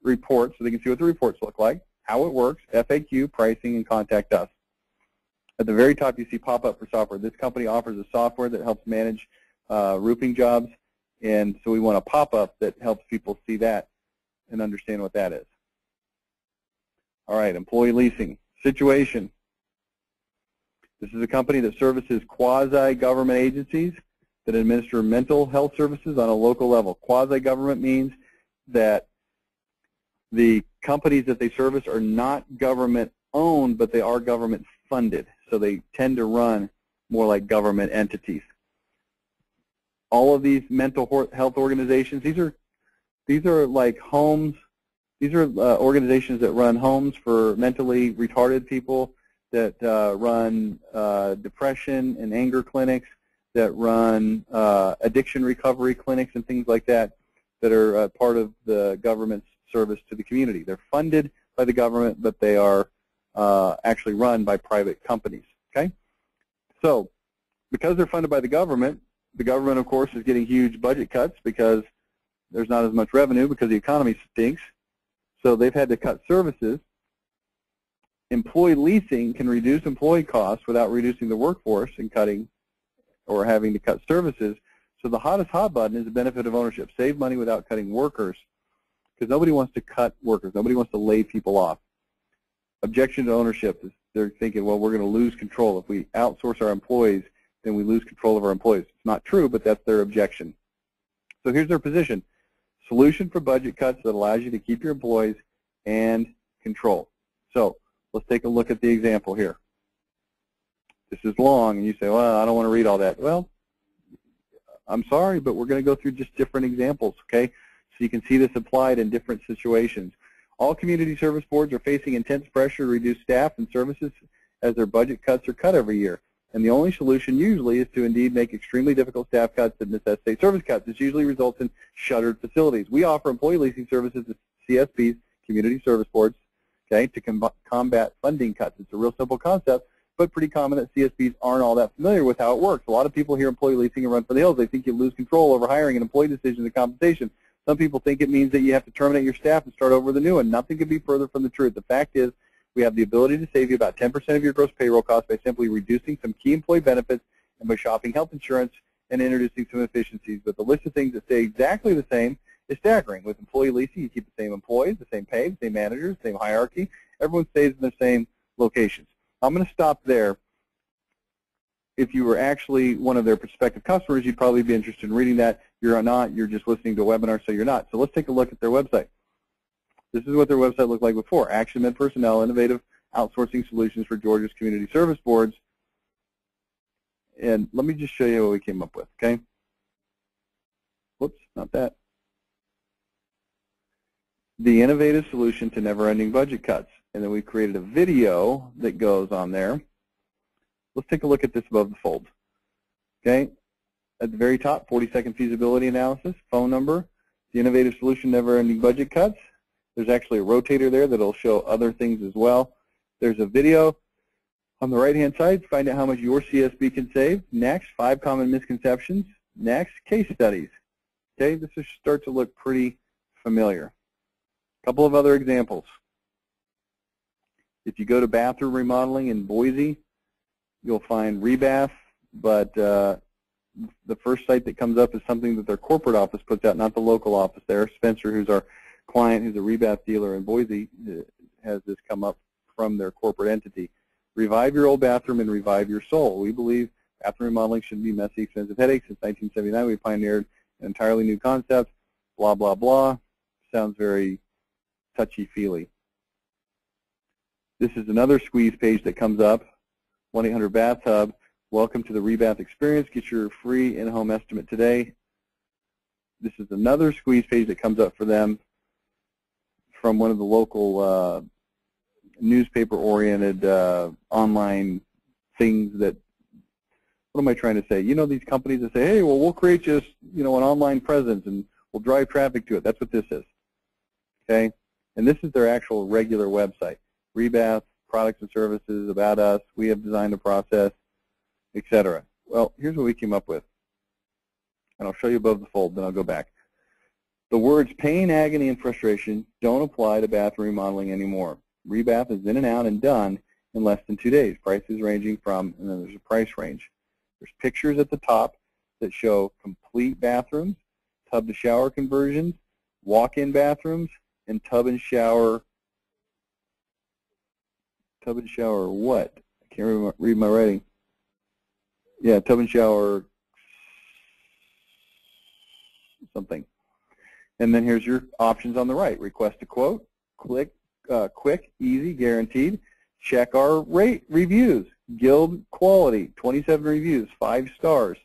reports, so they can see what the reports look like, how it works, FAQ, pricing, and contact us. At the very top, you see pop-up for software. This company offers a software that helps manage roofing jobs, and so we want a pop-up that helps people see that and understand what that is. All right, employee leasing. Situation. This is a company that services quasi-government agencies that administer mental health services on a local level. Quasi-government means that the companies that they service are not government-owned, but they are government-funded. So they tend to run more like government entities. all of these mental health organizations, these are like homes. These are organizations that run homes for mentally retarded people, that run depression and anger clinics, that run addiction recovery clinics and things like that, that are part of the government's service to the community. They're funded by the government, but they are actually run by private companies. Okay, so because they're funded by the government, of course, is getting huge budget cuts because there's not as much revenue because the economy stinks. So they've had to cut services. Employee leasing can reduce employee costs without reducing the workforce and cutting or having to cut services. So the hottest hot button is the benefit of ownership. Save money without cutting workers, because nobody wants to cut workers. Nobody wants to lay people off. Objection to ownership is they're thinking, well, we're going to lose control. If we outsource our employees, then we lose control of our employees. It's not true, but that's their objection. So here's their position. Solution for budget cuts that allows you to keep your employees and control. So let's take a look at the example here. This is long, and you say, well, I don't want to read all that. Well, I'm sorry, but we're going to go through just different examples, okay? So you can see this applied in different situations. All community service boards are facing intense pressure to reduce staff and services as their budget cuts are cut every year. And the only solution usually is to indeed make extremely difficult staff cuts that necessitate service cuts. This usually results in shuttered facilities. We offer employee leasing services to CSBs, community service boards, okay, to combat funding cuts. It's a real simple concept, but pretty common that CSBs aren't all that familiar with how it works. A lot of people hear employee leasing and run for the hills. They think you lose control over hiring and employee decisions and compensation. Some people think it means that you have to terminate your staff and start over with a new one. Nothing could be further from the truth. The fact is, we have the ability to save you about 10% of your gross payroll costs by simply reducing some key employee benefits and by shopping health insurance and introducing some efficiencies. But the list of things that stay exactly the same is staggering. With employee leasing, you keep the same employees, the same pay, the same managers, the same hierarchy. Everyone stays in the same locations. I'm going to stop there. If you were actually one of their prospective customers, you'd probably be interested in reading that. You're not. You're just listening to a webinar, so you're not. So let's take a look at their website. This is what their website looked like before. Action Med Personnel, Innovative Outsourcing Solutions for Georgia's Community Service Boards. And let me just show you what we came up with, okay? Whoops, not that. The innovative solution to never-ending budget cuts. And then we created a video that goes on there. Let's take a look at this above the fold, okay? At the very top, 40-second feasibility analysis, phone number, the innovative solution, never-ending budget cuts. There's actually a rotator there that will show other things as well. There's a video on the right-hand side. Find out how much your CSB can save. Next, 5 common misconceptions. Next, case studies. Okay, this will start to look pretty familiar. A couple of other examples. If you go to bathroom remodeling in Boise, you'll find Rebath, but the first site that comes up is something that their corporate office puts out, not the local office there. Spencer, who's our client, who's a Rebath dealer in Boise, has this come up from their corporate entity. Revive your old bathroom and revive your soul. We believe bathroom remodeling shouldn't be messy, expensive headaches. Since 1979, we pioneered an entirely new concept. Blah, blah, blah. Sounds very touchy-feely. This is another squeeze page that comes up. 1-800-BATHTUB. Welcome to the Rebath experience. Get your free in-home estimate today. This is another squeeze page that comes up for them from one of the local newspaper-oriented online things that, what am I trying to say? You know these companies that say, hey, well, we'll create just, you know, an online presence and we'll drive traffic to it. That's what this is, okay? And this is their actual regular website. Rebath, products and services, about us, we have designed a process, etc. Well, here's what we came up with. And I'll show you above the fold, then I'll go back. The words pain, agony, and frustration don't apply to bathroom remodeling anymore. Rebath is in and out and done in less than 2 days. Prices ranging from, and then there's a price range. There's pictures at the top that show complete bathrooms, tub to shower conversions, walk-in bathrooms, and tub and shower what? I can't read my writing. Yeah, tub and shower something. And then here's your options on the right. Request a quote, quick, easy, guaranteed. Check our reviews. Guild quality, 27 reviews, 5 stars.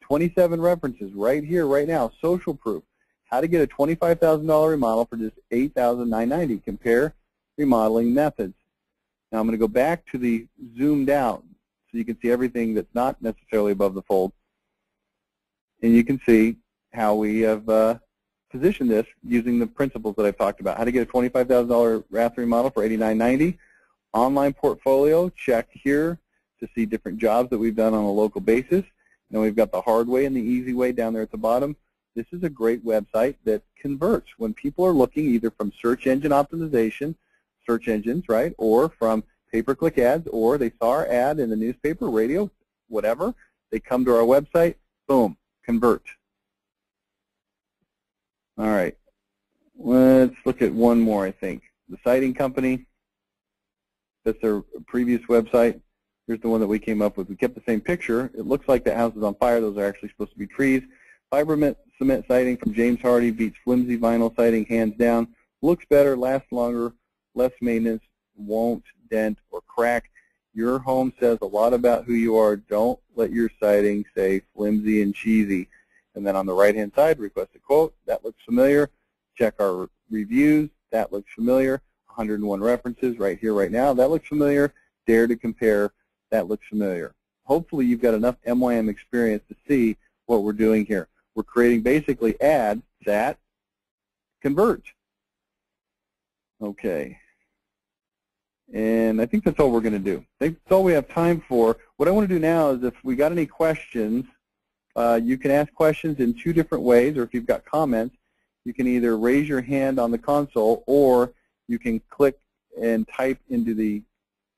27 references right here, right now. Social proof. How to get a $25,000 remodel for just $8,990. Compare remodeling methods. Now I'm going to go back to the zoomed out so you can see everything that's not necessarily above the fold. And you can see how we have positioned this using the principles that I've talked about. How to get a $25,000 bathroom remodel for $89.90. Online portfolio, check here to see different jobs that we've done on a local basis. Then we've got the hard way and the easy way down there at the bottom. This is a great website that converts. When people are looking either from search engine optimization, search engines, right, or from pay-per-click ads, or they saw our ad in the newspaper, radio, whatever, they come to our website, boom, convert. All right, let's look at one more, I think. The siding company, that's their previous website. Here's the one that we came up with. We kept the same picture. It looks like the house is on fire. Those are actually supposed to be trees. Fiber cement siding from James Hardy beats flimsy vinyl siding hands down. Looks better, lasts longer, less maintenance, won't dent or crack. Your home says a lot about who you are. Don't let your siding say flimsy and cheesy. And then on the right-hand side, request a quote. That looks familiar. Check our reviews. That looks familiar. 101 references right here, right now. That looks familiar. Dare to compare. That looks familiar. Hopefully you've got enough MYM experience to see what we're doing here. We're creating basically ads that convert. Okay. And I think that's all we're going to do. I think that's all we have time for. What I want to do now is if we got any questions, you can ask questions in two different ways, or if you've got comments, you can either raise your hand on the console or you can click and type into the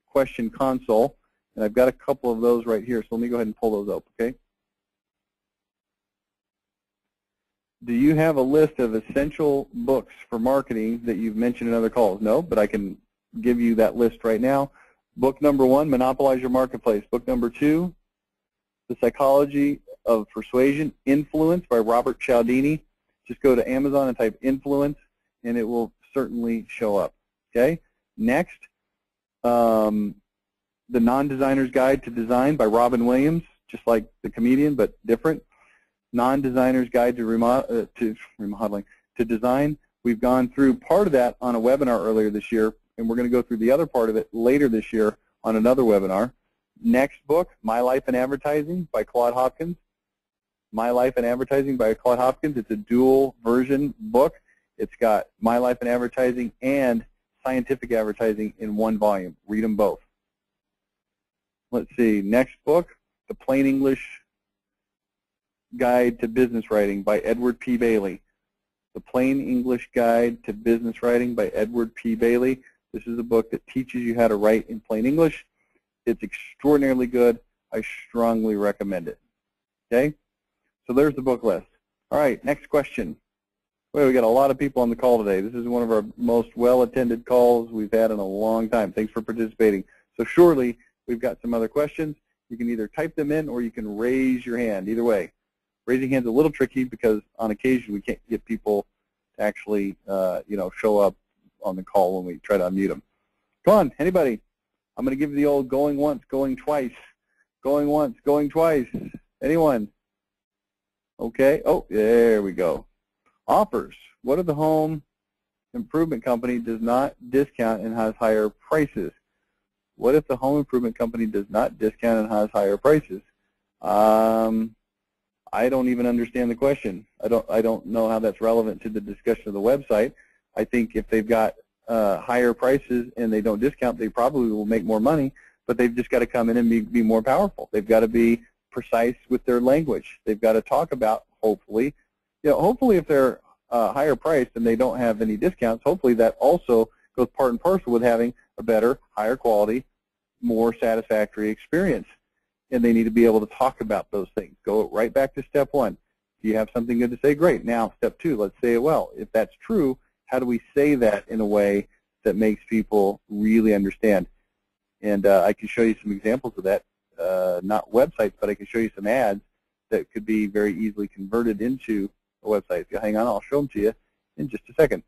question console. And I've got a couple of those right here, so let me go ahead and pull those up, okay? Do you have a list of essential books for marketing that you've mentioned in other calls? No, but I can give you that list right now. Book number 1, Monopolize Your Marketplace. Book number 2, The Psychology of Persuasion, Influence by Robert Cialdini. Just go to Amazon and type influence, and it will certainly show up, okay? Next, The Non-Designer's Guide to Design by Robin Williams, just like the comedian, but different. Non-Designer's Guide to Remodeling, to Design. We've gone through part of that on a webinar earlier this year, and we're going to go through the other part of it later this year on another webinar. Next book, My Life in Advertising by Claude Hopkins. My Life in Advertising by Claude Hopkins. It's a dual version book. It's got My Life in Advertising and Scientific Advertising in one volume. Read them both. Let's see, next book, The Plain English Guide to Business Writing by Edward P. Bailey. The Plain English Guide to Business Writing by Edward P. Bailey. This is a book that teaches you how to write in plain English. It's extraordinarily good. I strongly recommend it. Okay? So there's the book list. All right, next question. Well, we got a lot of people on the call today. This is one of our most well-attended calls we've had in a long time. Thanks for participating. So surely we've got some other questions. You can either type them in or you can raise your hand. Either way. Raising hands is a little tricky because on occasion we can't get people to actually show up on the call when we try to unmute them. Come on, anybody. I'm going to give you the old going once, going twice. Going once, going twice. Anyone? Okay. Oh, there we go. Offers. What if the home improvement company does not discount and has higher prices? What if the home improvement company does not discount and has higher prices? I don't even understand the question. I don't know how that's relevant to the discussion of the website. I think if they've got higher prices and they don't discount, they probably will make more money, but they've just got to come in and be more powerful. They've got to be precise with their language. They've got to talk about, hopefully, hopefully if they're higher priced and they don't have any discounts, hopefully that also goes part and parcel with having a better, higher quality, more satisfactory experience. And they need to be able to talk about those things. Go right back to step 1. Do you have something good to say? Great. Now, step 2, let's say it well. If that's true, how do we say that in a way that makes people really understand? And I can show you some examples of that, not websites, but I can show you some ads that could be very easily converted into a website. If you hang on, I'll show them to you in just a second.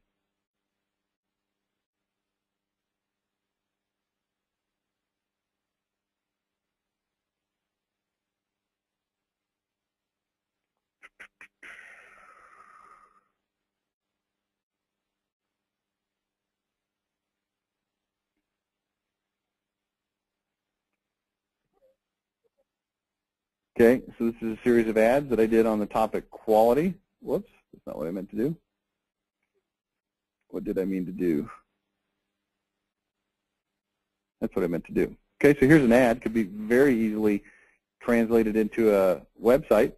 Okay, so this is a series of ads that I did on the topic quality. Whoops, that's not what I meant to do. What did I mean to do? That's what I meant to do. Okay, so here's an ad. Could be very easily translated into a website.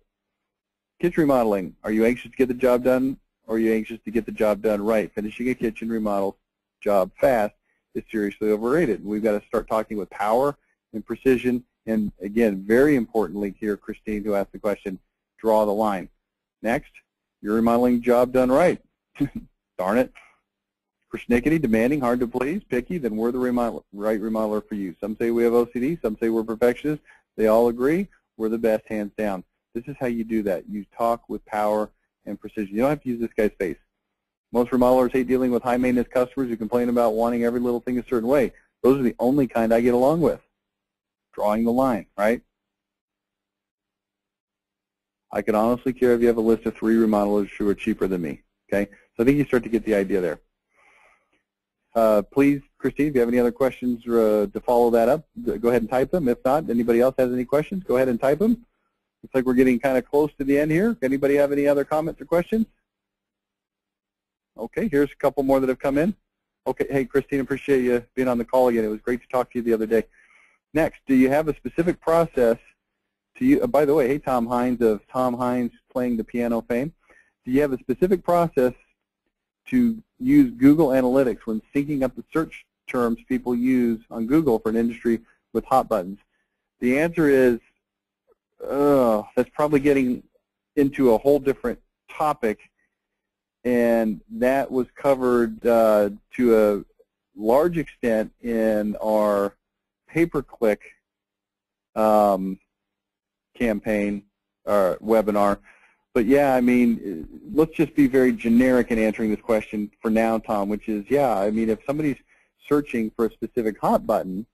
Kitchen remodeling. Are you anxious to get the job done, or are you anxious to get the job done right? Finishing a kitchen remodel job fast is seriously overrated. We've got to start talking with power and precision. And again, very importantly here, Christine, who asked the question, draw the line. Next, your remodeling job done right. Darn it. Persnickety, demanding, hard to please, picky, then we're the right remodeler for you. Some say we have OCD, some say we're perfectionists. They all agree we're the best, hands down. This is how you do that. You talk with power and precision. You don't have to use this guy's face. Most remodelers hate dealing with high-maintenance customers who complain about wanting every little thing a certain way. Those are the only kind I get along with. Drawing the line, right? I can honestly care if you have a list of 3 remodelers who are cheaper than me, okay? So I think you start to get the idea there. Please, Christine, if you have any other questions to follow that up, go ahead and type them. If not, anybody else has any questions, go ahead and type them. Looks like we're getting kind of close to the end here. Anybody have any other comments or questions? Okay, here's a couple more that have come in. Okay, hey, Christine, appreciate you being on the call again. It was great to talk to you the other day. Next, do you have a specific process to use? By the way, hey, Tom Hines of Tom Hines Playing the Piano fame. Do you have a specific process to use Google Analytics when syncing up the search terms people use on Google for an industry with hot buttons? The answer is, that's probably getting into a whole different topic, and that was covered to a large extent in our pay-per-click campaign or webinar. But yeah, I mean, let's just be very generic in answering this question for now, Tom, which is, yeah, I mean, if somebody's searching for a specific hot button,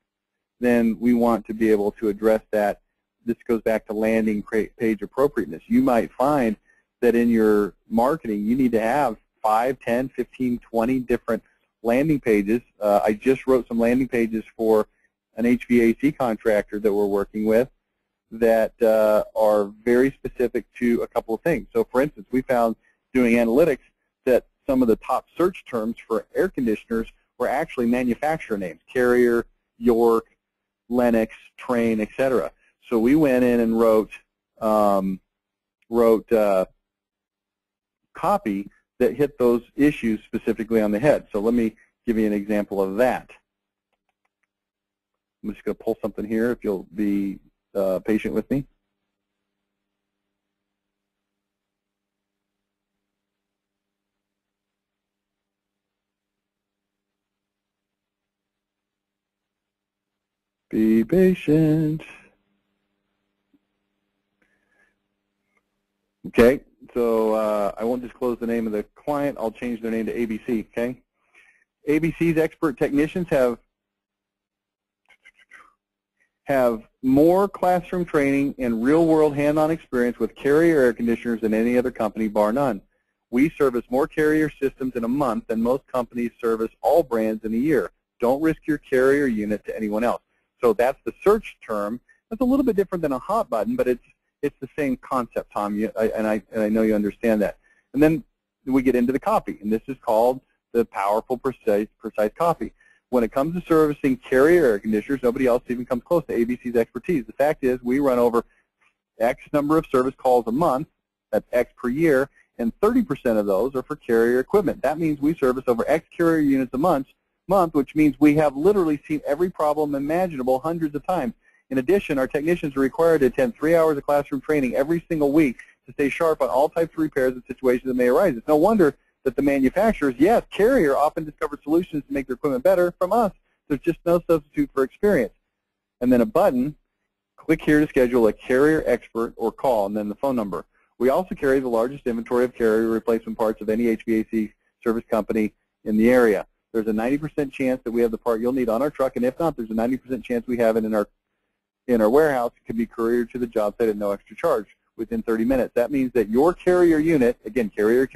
then we want to be able to address that. This goes back to landing page appropriateness. You might find that in your marketing, you need to have 5, 10, 15, 20 different landing pages. I just wrote some landing pages for an HVAC contractor that we're working with that are very specific to a couple of things. So for instance, we found doing analytics that some of the top search terms for air conditioners were actually manufacturer names: Carrier, York, Lennox, Trane, etc. So we went in and wrote copy that hit those issues specifically on the head. So let me give you an example of that. I'm just going to pull something here if you'll be patient with me. Be patient. Okay, so I won't disclose the name of the client. I'll change their name to ABC, okay? ABC's expert technicians have more classroom training and real-world hand-on experience with Carrier air conditioners than any other company, bar none. We service more Carrier systems in a month than most companies service all brands in a year. Don't risk your Carrier unit to anyone else. So that's the search term. That's a little bit different than a hot button, but it's the same concept, Tom, and I know you understand that. And then we get into the copy, and this is called the powerful, precise copy. When it comes to servicing Carrier air conditioners, nobody else even comes close to ABC's expertise. The fact is we run over X number of service calls a month, that's X per year, and 30% of those are for Carrier equipment. That means we service over X Carrier units a month, which means we have literally seen every problem imaginable hundreds of times. In addition, our technicians are required to attend 3 hours of classroom training every single week to stay sharp on all types of repairs and situations that may arise. It's no wonder that the manufacturers, yes, Carrier often discover solutions to make their equipment better from us. There's just no substitute for experience. And then a button, click here to schedule a Carrier expert or call, and then the phone number. We also carry the largest inventory of Carrier replacement parts of any HVAC service company in the area. There's a 90% chance that we have the part you'll need on our truck, and if not, there's a 90% chance we have it in our warehouse. It can be couriered to the job site at no extra charge within 30 minutes. That means that your Carrier unit, again, Carrier,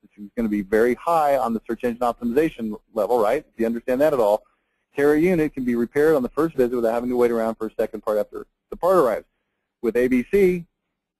this is going to be very high on the search engine optimization level, right? If you understand that at all, Carrier unit can be repaired on the first visit without having to wait around for a second part after the part arrives. With ABC,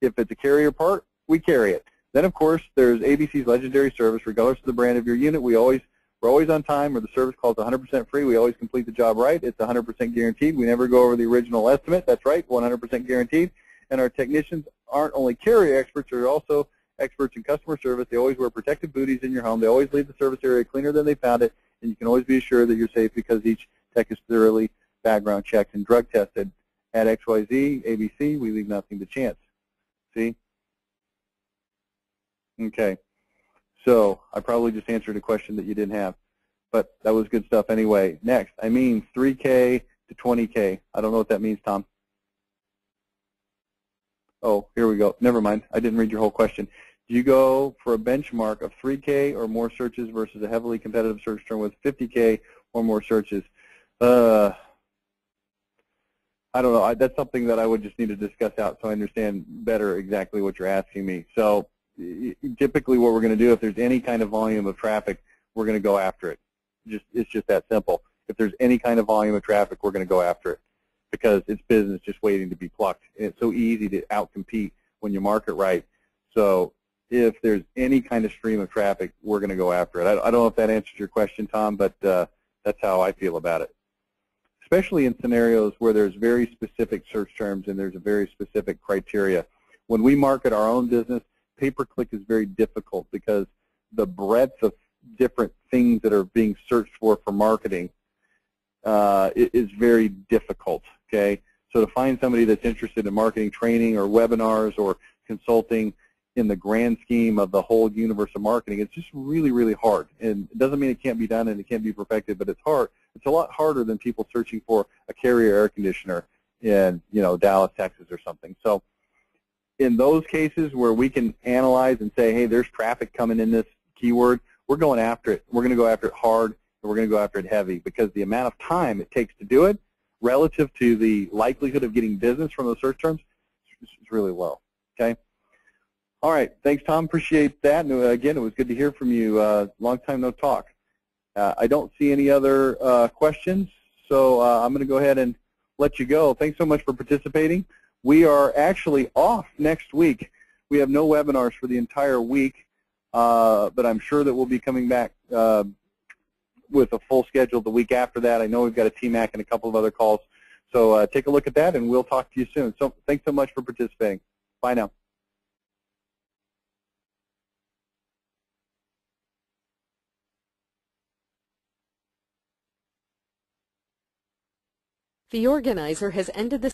if it's a carrier part, we carry it. Then, of course, there's ABC's legendary service. Regardless of the brand of your unit, we're always on time, or the service call is 100% free. We always complete the job right. It's 100% guaranteed. We never go over the original estimate. That's right, 100% guaranteed. And our technicians aren't only carrier experts, they're also experts in customer service. They always wear protective booties in your home. They always leave the service area cleaner than they found it, and you can always be assured that you're safe because each tech is thoroughly background checked and drug tested. At XYZ, ABC, we leave nothing to chance. See? Okay. So I probably just answered a question that you didn't have, but that was good stuff anyway. Next, I mean 3K to 20K. I don't know what that means, Tom. Oh, here we go. Never mind. I didn't read your whole question. Do you go for a benchmark of 3K or more searches versus a heavily competitive search term with 50K or more searches? I don't know. That's something that I would just need to discuss out so I understand better exactly what you're asking me. So typically what we're going to do, if there's any kind of volume of traffic, we're going to go after it. It's just that simple. If there's any kind of volume of traffic, we're going to go after it because it's business just waiting to be plucked. And it's so easy to outcompete when you market right. So if there's any kind of stream of traffic, we're going to go after it. I don't know if that answers your question, Tom, but that's how I feel about it. Especially in scenarios where there's very specific search terms and there's a very specific criteria. When we market our own business, pay-per-click is very difficult because the breadth of different things that are being searched for marketing is very difficult, okay? So to find somebody that's interested in marketing training or webinars or consulting in the grand scheme of the whole universe of marketing, it's just really, really hard. And it doesn't mean it can't be done and it can't be perfected, but it's hard. It's a lot harder than people searching for a Carrier air conditioner in, Dallas, Texas or something. So in those cases where we can analyze and say, hey, there's traffic coming in this keyword, we're going after it. We're going to go after it hard, and we're going to go after it heavy because the amount of time it takes to do it relative to the likelihood of getting business from those search terms is really low, okay? All right, thanks, Tom. Appreciate that. And again, it was good to hear from you. Long time no talk. I don't see any other questions, so I'm going to go ahead and let you go. Thanks so much for participating. We are actually off next week. We have no webinars for the entire week, but I'm sure that we'll be coming back with a full schedule the week after that. I know we've got a TMAC and a couple of other calls, so take a look at that, and we'll talk to you soon. So thanks so much for participating. Bye now. The organizer has ended the